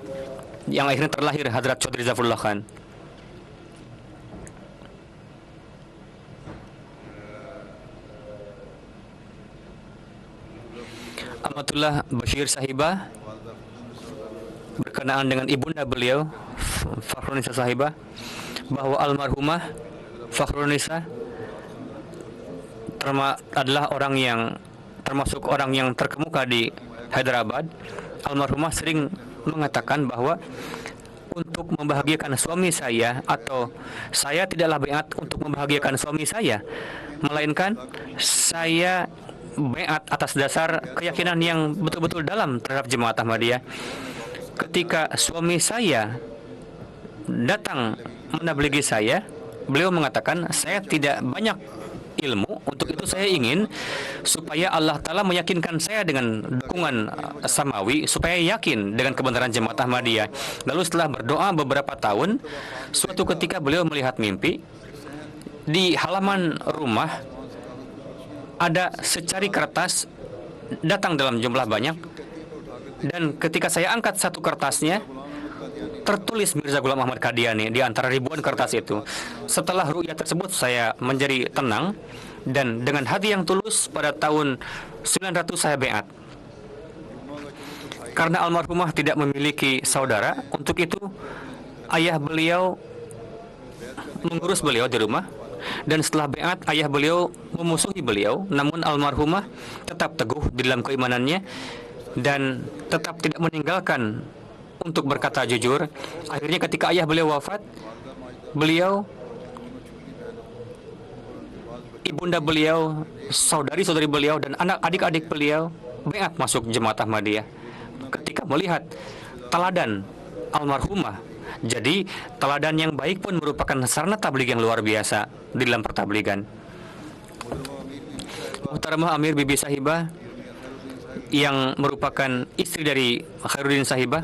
yang akhirnya terlahir Hadrat Chaudhry Zafrullah Khan. Amatullah Bashir Sahibah berkenaan dengan ibunda beliau Fakhrunisa Sahibah, bahwa almarhumah Fakhrunisa adalah orang yang termasuk orang yang terkemuka di Hyderabad. Almarhumah sering mengatakan bahwa untuk membahagiakan suami saya, atau saya tidaklah baiat untuk membahagiakan suami saya, melainkan saya baiat atas dasar keyakinan yang betul-betul dalam terhadap jemaat Ahmadiyah. Ketika suami saya datang menabligi saya, beliau mengatakan, saya tidak banyak ilmu, untuk itu saya ingin supaya Allah Ta'ala meyakinkan saya dengan dukungan samawi, supaya yakin dengan kebenaran jemaat Ahmadiyah. Lalu setelah berdoa beberapa tahun, suatu ketika beliau melihat mimpi, di halaman rumah ada secari kertas datang dalam jumlah banyak, dan ketika saya angkat satu kertasnya, tertulis Mirza Ghulam Ahmad Qadiani di antara ribuan kertas itu. Setelah ru'yah tersebut, saya menjadi tenang, dan dengan hati yang tulus pada tahun 900 saya baiat. Karena almarhumah tidak memiliki saudara, untuk itu ayah beliau mengurus beliau di rumah, dan setelah baiat ayah beliau memusuhi beliau, namun almarhumah tetap teguh di dalam keimanannya dan tetap tidak meninggalkan untuk berkata jujur. Akhirnya ketika ayah beliau wafat, beliau, ibunda beliau, saudari-saudari beliau, dan adik-adik beliau baiat masuk jemaat Ahmadiyah ketika melihat teladan almarhumah. Jadi teladan yang baik pun merupakan sarana tabligh yang luar biasa di dalam pertabligan. Muhtaramah Amir Bibi Sahibah yang merupakan istri dari Khairuddin Sahib,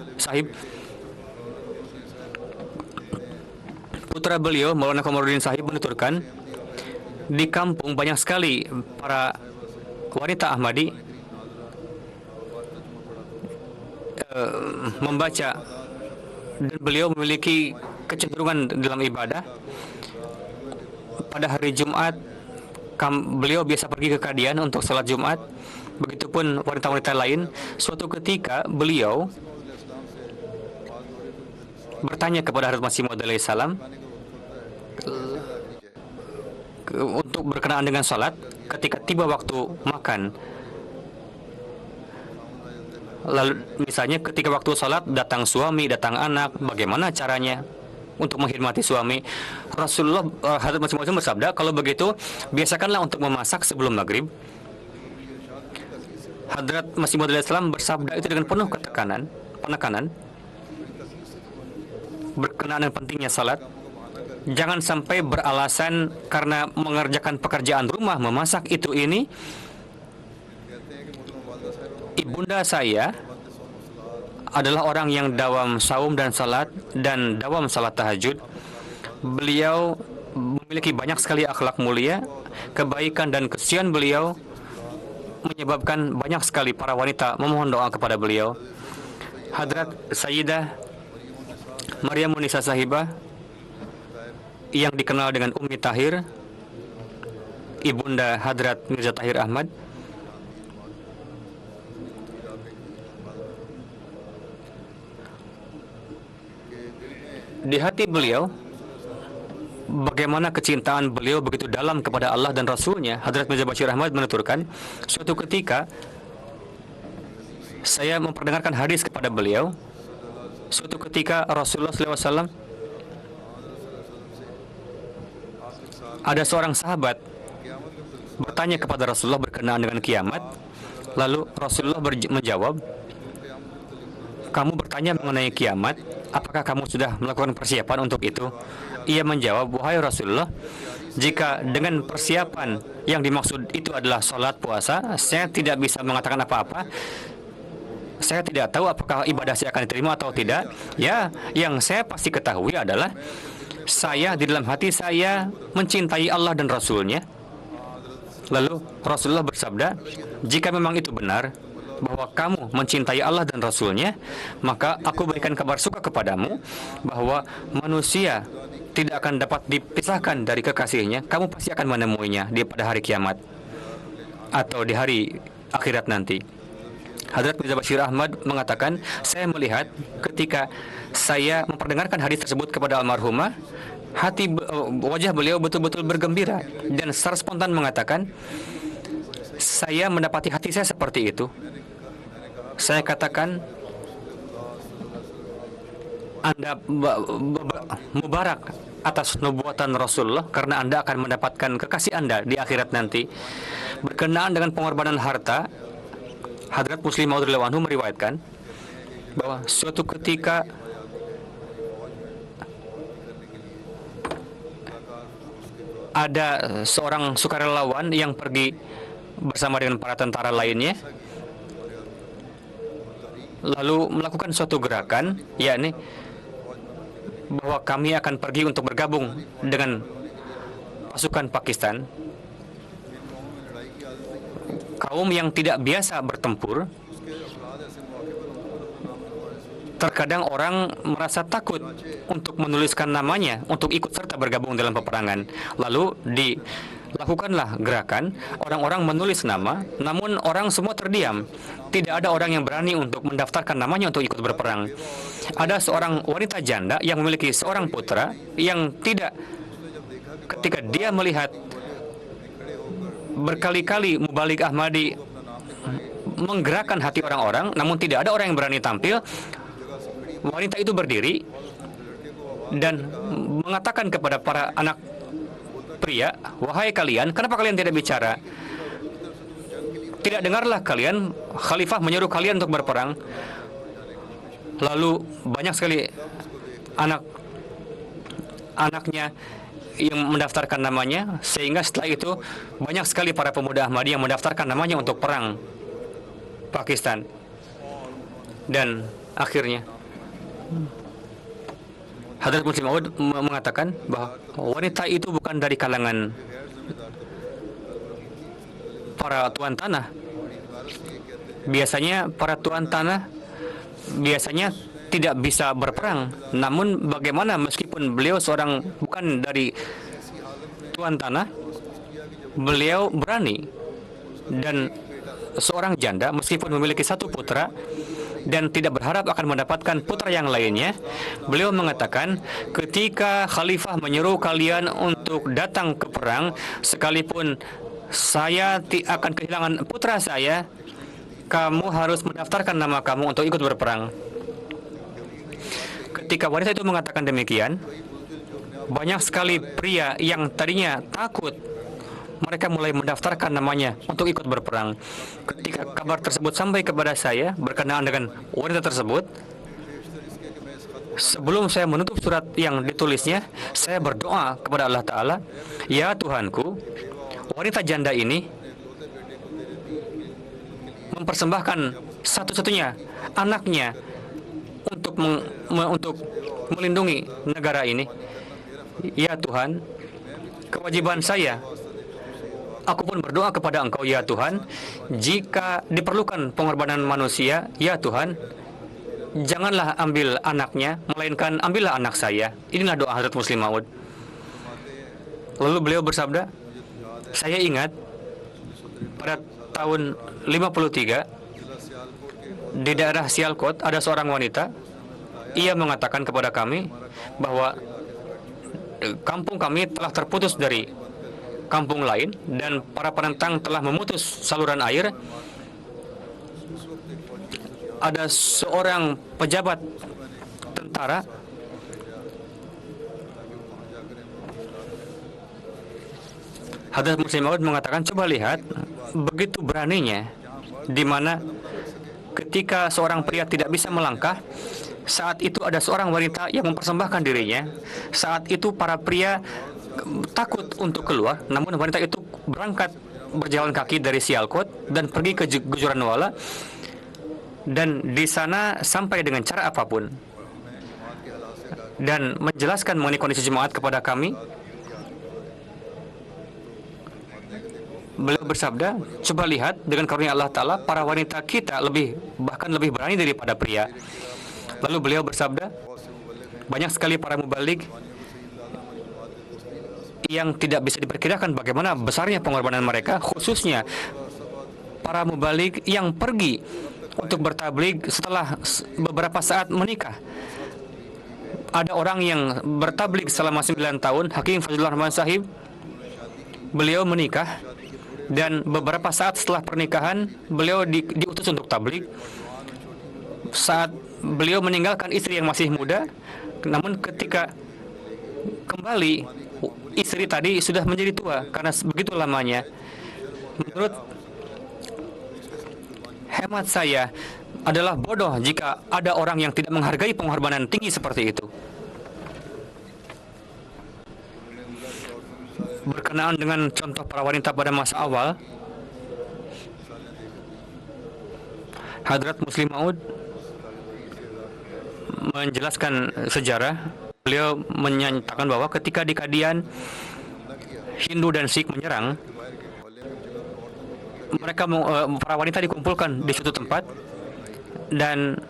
putra beliau Maulana Qamaruddin Sahib menuturkan, di kampung banyak sekali para wanita Ahmadi membaca, dan beliau memiliki kecenderungan dalam ibadah. Pada hari Jumat beliau biasa pergi ke Qadian untuk salat Jumat. Begitupun wanita-wanita lain. Suatu ketika beliau bertanya kepada Hazrat Masih Maud alaihi salam untuk berkenaan dengan salat. Ketika tiba waktu makan, Lalu misalnya ketika waktu salat datang suami, datang anak, bagaimana caranya untuk menghormati suami? Rasulullah Hadrat Masih Maud bersabda, kalau begitu biasakanlah untuk memasak sebelum maghrib. Hadrat Masih Maud Islam bersabda itu dengan penuh penekanan berkenaan dengan pentingnya salat. Jangan sampai beralasan karena mengerjakan pekerjaan rumah, memasak itu ini. Ibunda saya adalah orang yang dawam saum dan salat dan dawam salat tahajud. Beliau memiliki banyak sekali akhlak mulia, kebaikan dan kesucian beliau menyebabkan banyak sekali para wanita memohon doa kepada beliau. Hadrat Sayyidah Maryam Munisa Sahibah yang dikenal dengan Ummi Tahir, ibunda Hadrat Mirza Tahir Ahmad, di hati beliau, bagaimana kecintaan beliau begitu dalam kepada Allah dan Rasul-Nya. Hadrat Mirza Bashir Ahmad menuturkan, suatu ketika saya memperdengarkan hadis kepada beliau. Suatu ketika Rasulullah SAW, ada seorang sahabat bertanya kepada Rasulullah berkenaan dengan kiamat. Lalu Rasulullah menjawab, kamu bertanya mengenai kiamat, apakah kamu sudah melakukan persiapan untuk itu? Ia menjawab, wahai Rasulullah, jika dengan persiapan yang dimaksud itu adalah sholat puasa, saya tidak bisa mengatakan apa-apa. Saya tidak tahu apakah ibadah saya akan diterima atau tidak. Ya, yang saya pasti ketahui adalah saya di dalam hati saya mencintai Allah dan Rasul-Nya. Lalu Rasulullah bersabda, jika memang itu benar, bahwa kamu mencintai Allah dan Rasul-Nya, maka aku berikan kabar suka kepadamu bahwa manusia tidak akan dapat dipisahkan dari kekasihnya. Kamu pasti akan menemuinya pada hari kiamat atau di hari akhirat nanti. Hadrat Mirza Bashir Ahmad mengatakan, saya melihat ketika saya memperdengarkan hadis tersebut kepada almarhumah, wajah beliau betul-betul bergembira dan secara spontan mengatakan, saya mendapati hati saya seperti itu. Saya katakan, Anda mubarak atas nubuatan Rasulullah karena Anda akan mendapatkan kekasih Anda di akhirat nanti. Berkenaan dengan pengorbanan harta, Hadrat Muslim Maud radhiyallahu anhu meriwayatkan bahwa suatu ketika ada seorang sukarelawan yang pergi bersama dengan para tentara lainnya, lalu melakukan suatu gerakan, yakni bahwa kami akan pergi untuk bergabung dengan pasukan Pakistan. Kaum yang tidak biasa bertempur, terkadang orang merasa takut untuk menuliskan namanya untuk ikut serta bergabung dalam peperangan. Lalu dilakukanlah gerakan, orang-orang menulis nama, namun orang semua terdiam. Tidak ada orang yang berani untuk mendaftarkan namanya untuk ikut berperang. Ada seorang wanita janda yang memiliki seorang putra yang tidak, ketika dia melihat berkali-kali Mubalik Ahmadi menggerakkan hati orang-orang, namun tidak ada orang yang berani tampil, wanita itu berdiri dan mengatakan kepada para anak pria, wahai kalian, kenapa kalian tidak bicara? Tidak dengarlah kalian, khalifah menyuruh kalian untuk berperang. Lalu banyak sekali anaknya yang mendaftarkan namanya, sehingga setelah itu banyak sekali para pemuda Ahmadi yang mendaftarkan namanya untuk perang Pakistan. Dan akhirnya Hadrat Muslim Maud mengatakan bahwa wanita itu bukan dari kalangan para tuan tanah. Biasanya para tuan tanah biasanya tidak bisa berperang. Namun bagaimana meskipun beliau seorang bukan dari tuan tanah, beliau berani. Dan seorang janda meskipun memiliki satu putra dan tidak berharap akan mendapatkan putra yang lainnya, beliau mengatakan, ketika khalifah menyuruh kalian untuk datang ke perang, sekalipun saya akan kehilangan putra saya, kamu harus mendaftarkan nama kamu untuk ikut berperang. Ketika wanita itu mengatakan demikian, banyak sekali pria yang tadinya takut, mereka mulai mendaftarkan namanya untuk ikut berperang. Ketika kabar tersebut sampai kepada saya berkenaan dengan wanita tersebut, sebelum saya menutup surat yang ditulisnya, saya berdoa kepada Allah Ta'ala, "Ya Tuhanku, wanita janda ini mempersembahkan satu-satunya anaknya untuk melindungi negara ini. Ya Tuhan, kewajiban saya, aku pun berdoa kepada Engkau, ya Tuhan, jika diperlukan pengorbanan manusia, ya Tuhan, janganlah ambil anaknya, melainkan ambillah anak saya." Inilah doa Hazrat Muslim Maud. Lalu beliau bersabda, saya ingat pada tahun 53 di daerah Sialkot ada seorang wanita. Ia mengatakan kepada kami bahwa kampung kami telah terputus dari kampung lain dan para penentang telah memutus saluran air. Ada seorang pejabat tentara Hadrat Muslim Maud mengatakan, coba lihat begitu beraninya, di mana ketika seorang pria tidak bisa melangkah, saat itu ada seorang wanita yang mempersembahkan dirinya. Saat itu para pria takut untuk keluar, namun wanita itu berangkat berjalan kaki dari Sialkot dan pergi ke Gujranwala, dan di sana sampai dengan cara apapun dan menjelaskan mengenai kondisi jemaat kepada kami. Beliau bersabda, coba lihat dengan karunia Allah Ta'ala, para wanita kita bahkan lebih berani daripada pria. Lalu beliau bersabda, banyak sekali para mubalik yang tidak bisa diperkirakan bagaimana besarnya pengorbanan mereka, khususnya para mubalik yang pergi untuk bertabligh setelah beberapa saat menikah. Ada orang yang bertabligh selama 9 tahun, Hakim Fazlur Rahman Sahib, beliau menikah, dan beberapa saat setelah pernikahan, beliau diutus untuk tabligh. Saat beliau meninggalkan istri yang masih muda, namun ketika kembali, istri tadi sudah menjadi tua karena begitu lamanya. Menurut hemat saya, adalah bodoh jika ada orang yang tidak menghargai pengorbanan tinggi seperti itu. Berkenaan dengan contoh para wanita pada masa awal, Hadrat Muslim Maud menjelaskan sejarah. Beliau menyatakan bahwa ketika di Kadian Hindu dan Sikh menyerang, mereka para wanita dikumpulkan di suatu tempat, dan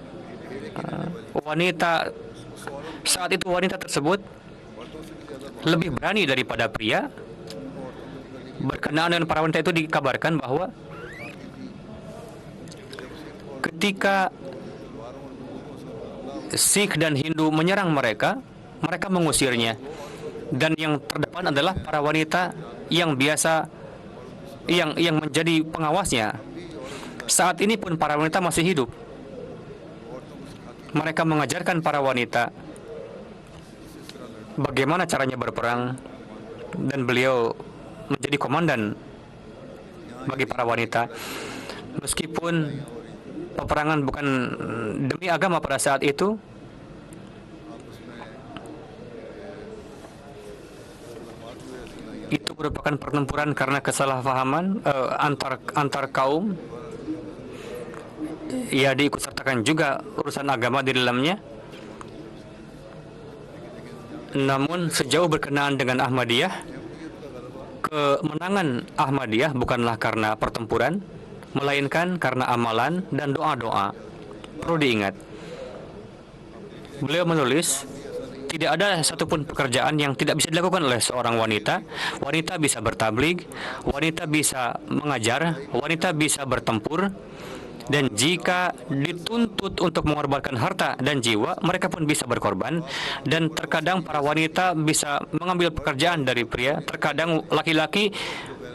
saat itu wanita tersebut lebih berani daripada pria. Berkenaan dengan para wanita itu dikabarkan bahwa ketika Sikh dan Hindu menyerang mereka, mereka mengusirnya, dan yang terdepan adalah para wanita yang biasa yang menjadi pengawasnya. Saat ini pun para wanita masih hidup. Mereka mengajarkan para wanita bagaimana caranya berperang, dan beliau menjadi komandan bagi para wanita. Meskipun peperangan bukan demi agama pada saat itu, itu merupakan pertempuran karena kesalahpahaman antar kaum. Ya, diikut sertakan juga urusan agama di dalamnya. Namun sejauh berkenaan dengan Ahmadiyah, kemenangan Ahmadiyah bukanlah karena pertempuran, melainkan karena amalan dan doa-doa. Perlu diingat, beliau menulis, tidak ada satupun pekerjaan yang tidak bisa dilakukan oleh seorang wanita. Wanita bisa bertabligh, wanita bisa mengajar, wanita bisa bertempur, dan jika dituntut untuk mengorbankan harta dan jiwa, mereka pun bisa berkorban. Dan terkadang para wanita bisa mengambil pekerjaan dari pria. Terkadang laki-laki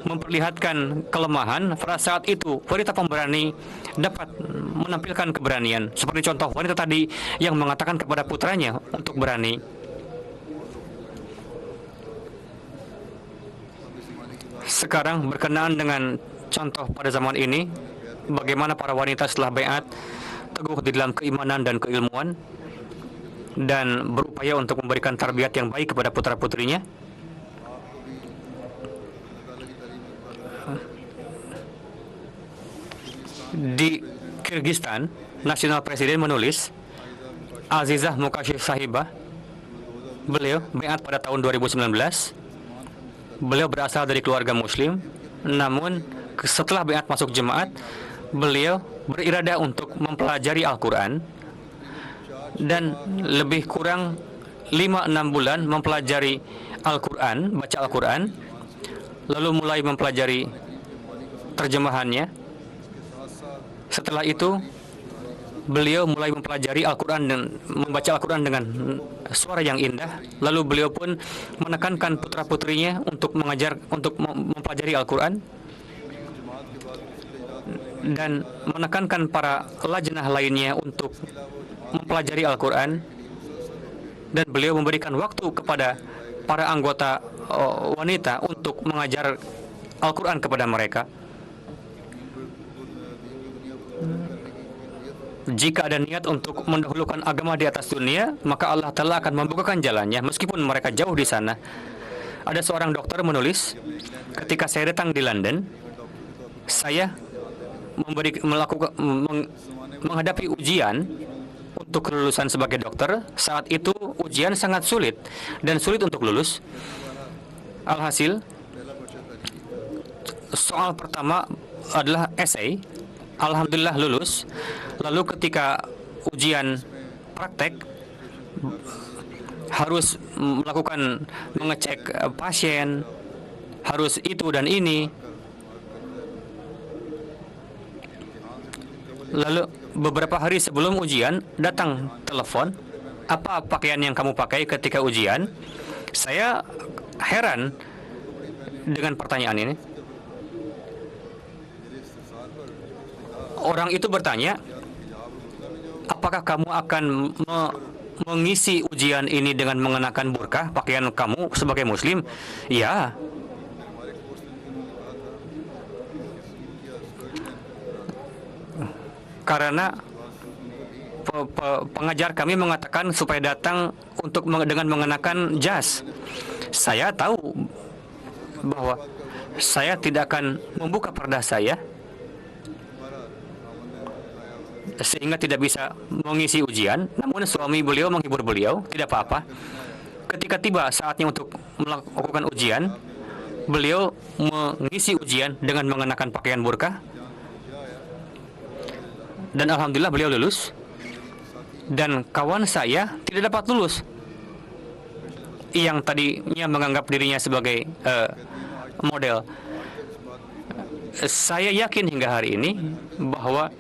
memperlihatkan kelemahan, pada saat itu wanita pemberani dapat menampilkan keberanian. Seperti contoh wanita tadi yang mengatakan kepada putranya untuk berani. Sekarang berkenaan dengan contoh pada zaman ini, bagaimana para wanita setelah baiat teguh di dalam keimanan dan keilmuan dan berupaya untuk memberikan tarbiyat yang baik kepada putra-putrinya. Di Kyrgyzstan, Nasional Presiden menulis, Azizah Mukashif Sahibah, beliau baiat pada tahun 2019. Beliau berasal dari keluarga muslim, namun setelah baiat masuk jemaat, beliau beriradah untuk mempelajari Al-Quran dan lebih kurang 5-6 bulan mempelajari Al-Quran, baca Al-Quran, lalu mulai mempelajari terjemahannya. Setelah itu, beliau mulai mempelajari Al-Quran dan membaca Al-Quran dengan suara yang indah. Lalu beliau pun menekankan putra-putrinya untuk mempelajari Al-Quran dan menekankan para lajnah lainnya untuk mempelajari Al-Quran, dan beliau memberikan waktu kepada para anggota wanita untuk mengajar Al-Quran kepada mereka. Jika ada niat untuk mendahulukan agama di atas dunia, maka Allah Ta'ala akan membukakan jalannya meskipun mereka jauh di sana. Ada seorang dokter menulis, ketika saya datang di London, saya menghadapi ujian untuk kelulusan sebagai dokter. Saat itu ujian sangat sulit dan sulit untuk lulus. Alhasil, soal pertama adalah esai. Alhamdulillah lulus. Lalu ketika ujian praktek, harus mengecek pasien, harus itu dan ini. Lalu beberapa hari sebelum ujian datang telepon, apa pakaian yang kamu pakai ketika ujian? Saya heran dengan pertanyaan ini. Orang itu bertanya, apakah kamu akan mengisi ujian ini dengan mengenakan burkah, pakaian kamu sebagai muslim? Ya. Karena pengajar kami mengatakan supaya datang dengan mengenakan jas. Saya tahu bahwa saya tidak akan membuka perdah saya, sehingga tidak bisa mengisi ujian. Namun suami beliau menghibur beliau, tidak apa-apa. Ketika tiba saatnya untuk melakukan ujian, beliau mengisi ujian dengan mengenakan pakaian burkah. Dan alhamdulillah beliau lulus. Dan kawan saya tidak dapat lulus, yang tadinya menganggap dirinya sebagai model. Saya yakin hingga hari ini bahwa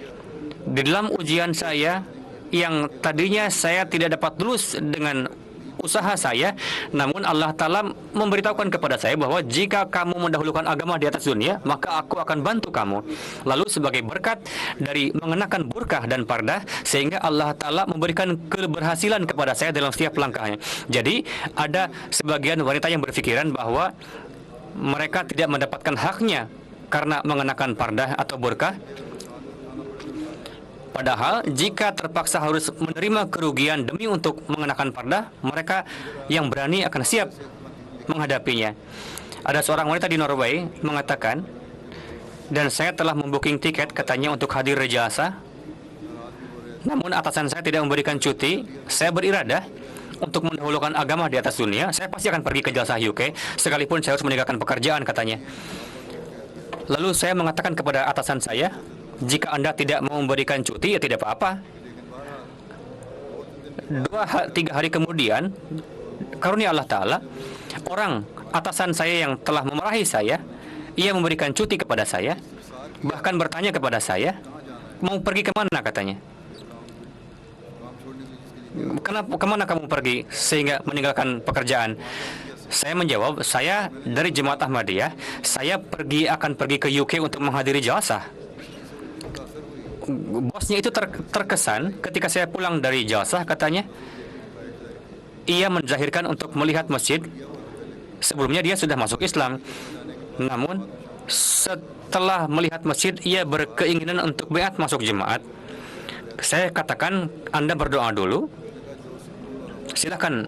di dalam ujian saya yang tadinya saya tidak dapat lulus dengan usaha saya, namun Allah Ta'ala memberitahukan kepada saya bahwa jika kamu mendahulukan agama di atas dunia, maka aku akan bantu kamu. Lalu sebagai berkat dari mengenakan burkah dan pardah, sehingga Allah Ta'ala memberikan keberhasilan kepada saya dalam setiap langkahnya. Jadi ada sebagian wanita yang berpikiran bahwa mereka tidak mendapatkan haknya karena mengenakan pardah atau burkah. Padahal jika terpaksa harus menerima kerugian demi untuk mengenakan pardah, mereka yang berani akan siap menghadapinya. Ada seorang wanita di Norway mengatakan, dan saya telah membooking tiket katanya untuk hadir di jalsa, namun atasan saya tidak memberikan cuti. Saya beriradah untuk mendahulukan agama di atas dunia. Saya pasti akan pergi ke jalsa UK sekalipun saya harus meninggalkan pekerjaan katanya. Lalu saya mengatakan kepada atasan saya, jika Anda tidak mau memberikan cuti, ya tidak apa-apa. 2-3 hari kemudian, karunia Allah Ta'ala, orang atasan saya yang telah memarahi saya, ia memberikan cuti kepada saya, bahkan bertanya kepada saya, mau pergi kemana katanya. Kemana kamu pergi sehingga meninggalkan pekerjaan? Saya menjawab, saya dari Jemaat Ahmadiyah, saya akan pergi ke UK untuk menghadiri jalsah. Bosnya itu terkesan ketika saya pulang dari jalsah, katanya, ia menzahirkan untuk melihat masjid. Sebelumnya dia sudah masuk Islam. Namun, setelah melihat masjid, ia berkeinginan untuk baiat masuk jemaat. Saya katakan, Anda berdoa dulu. Silakan.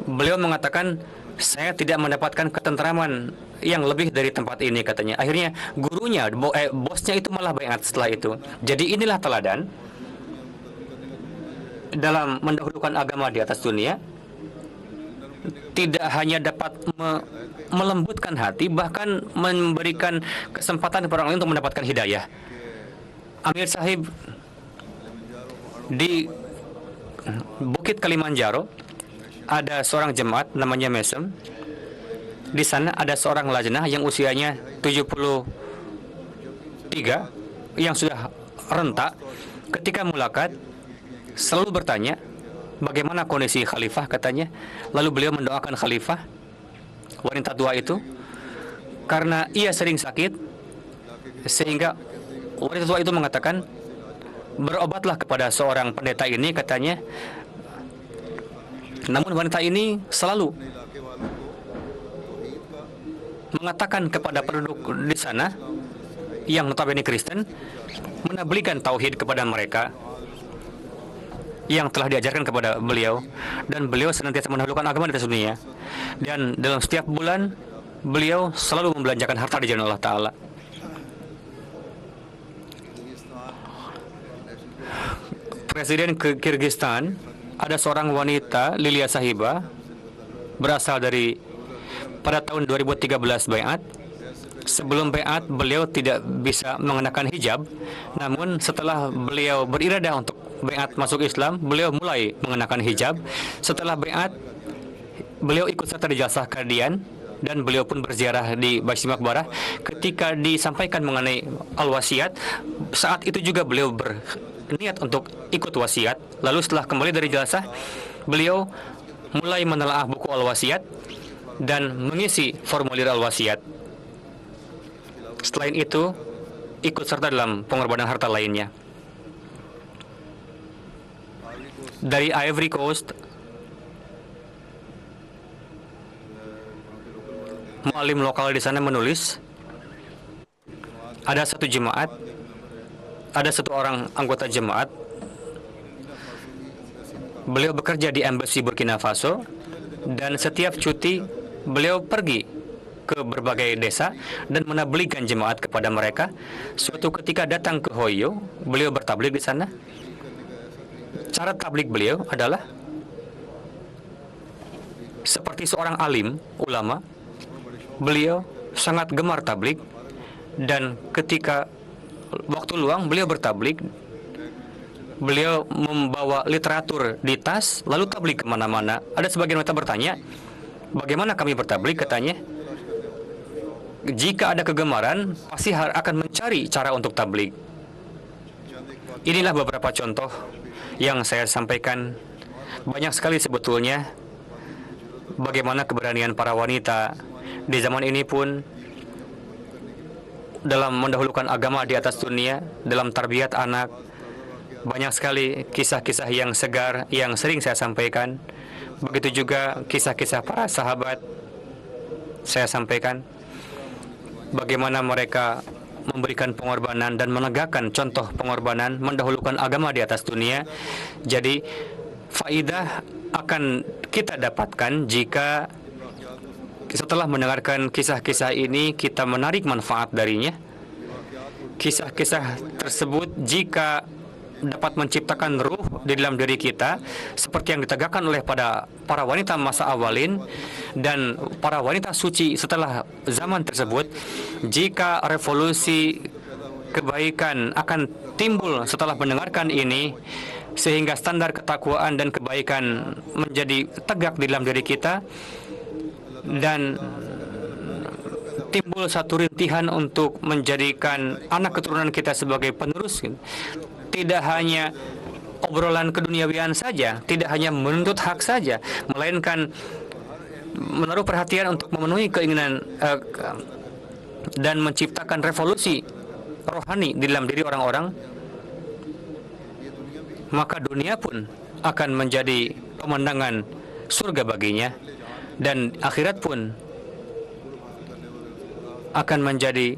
Beliau mengatakan, saya tidak mendapatkan ketenteraman yang lebih dari tempat ini, katanya. Akhirnya gurunya, bosnya itu malah baiat setelah itu. Jadi inilah teladan dalam mendahulukan agama di atas dunia. Tidak hanya dapat melembutkan hati, bahkan memberikan kesempatan kepada orang lain untuk mendapatkan hidayah. Amir Sahib di Bukit Kalimanjaro ada seorang jemaat namanya Mesem. Di sana ada seorang lajnah yang usianya 73 yang sudah rentak. Ketika mulakat selalu bertanya, bagaimana kondisi khalifah, katanya. Lalu beliau mendoakan khalifah, wanita tua itu, karena ia sering sakit, sehingga wanita tua itu mengatakan, berobatlah kepada seorang pendeta ini, katanya. Namun wanita ini selalu mengatakan kepada penduduk di sana yang notabene Kristen, menablikan tauhid kepada mereka yang telah diajarkan kepada beliau, dan beliau senantiasa mendahulukan agama di atas dunia. Dan dalam setiap bulan beliau selalu membelanjakan harta di jalan Allah Ta'ala. Presiden Kyrgyzstan, ada seorang wanita, Lilia Sahiba, berasal dari pada tahun 2013 baiat. Sebelum baiat, beliau tidak bisa mengenakan hijab. Namun setelah beliau beriradah untuk baiat masuk Islam, beliau mulai mengenakan hijab. Setelah baiat, beliau ikut serta di jalsah Qadian, dan beliau pun berziarah di Baitul Maqbarah. Ketika disampaikan mengenai al-wasiat, saat itu juga beliau berniat untuk ikut wasiat. Lalu setelah kembali dari jalsah, beliau mulai menelaah buku al-wasiat dan mengisi formulir al-wasiat. Selain itu, ikut serta dalam pengorbanan harta lainnya. Dari Ivory Coast, mualim lokal di sana menulis, ada satu jemaat, ada satu orang anggota jemaat, beliau bekerja di Embassy Burkina Faso, dan setiap cuti beliau pergi ke berbagai desa dan menablighkan jemaat kepada mereka. Suatu ketika datang ke Hoyo, beliau bertabligh di sana. Cara tabligh beliau adalah seperti seorang alim, ulama. Beliau sangat gemar tabligh, dan ketika waktu luang beliau bertabligh. Beliau membawa literatur di tas, lalu tabligh kemana-mana. Ada sebagian wanita bertanya, bagaimana kami bertabligh, katanya. Jika ada kegemaran, pasti akan mencari cara untuk tabligh. Inilah beberapa contoh yang saya sampaikan. Banyak sekali sebetulnya bagaimana keberanian para wanita di zaman ini pun dalam mendahulukan agama di atas dunia, dalam tarbiyat anak. Banyak sekali kisah-kisah yang segar yang sering saya sampaikan. Begitu juga kisah-kisah para sahabat saya sampaikan. Bagaimana mereka memberikan pengorbanan dan menegakkan contoh pengorbanan, mendahulukan agama di atas dunia. Jadi, faidah akan kita dapatkan jika setelah mendengarkan kisah-kisah ini, kita menarik manfaat darinya. Kisah-kisah tersebut jika dapat menciptakan ruh di dalam diri kita, seperti yang ditegakkan oleh para wanita masa awalin dan para wanita suci setelah zaman tersebut. Jika revolusi kebaikan akan timbul setelah mendengarkan ini, sehingga standar ketakwaan dan kebaikan menjadi tegak di dalam diri kita, dan timbul satu rintihan untuk menjadikan anak keturunan kita sebagai penerus. Tidak hanya obrolan keduniawian saja, tidak hanya menuntut hak saja, melainkan menaruh perhatian untuk memenuhi keinginan dan menciptakan revolusi rohani di dalam diri orang-orang, maka dunia pun akan menjadi pemandangan surga baginya, dan akhirat pun akan menjadi.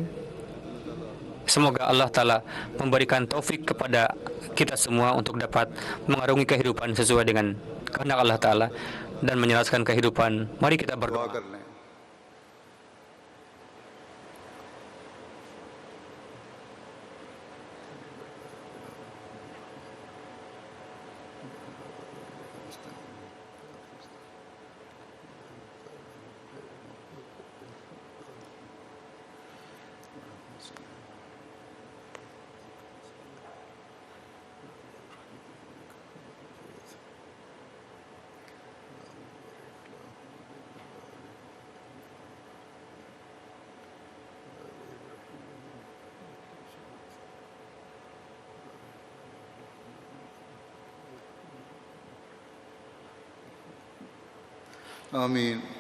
Semoga Allah Ta'ala memberikan taufik kepada kita semua untuk dapat mengarungi kehidupan sesuai dengan kehendak Allah Ta'ala dan menjelaskan kehidupan. Mari kita दुआ berdoa. कर लें। आमीन।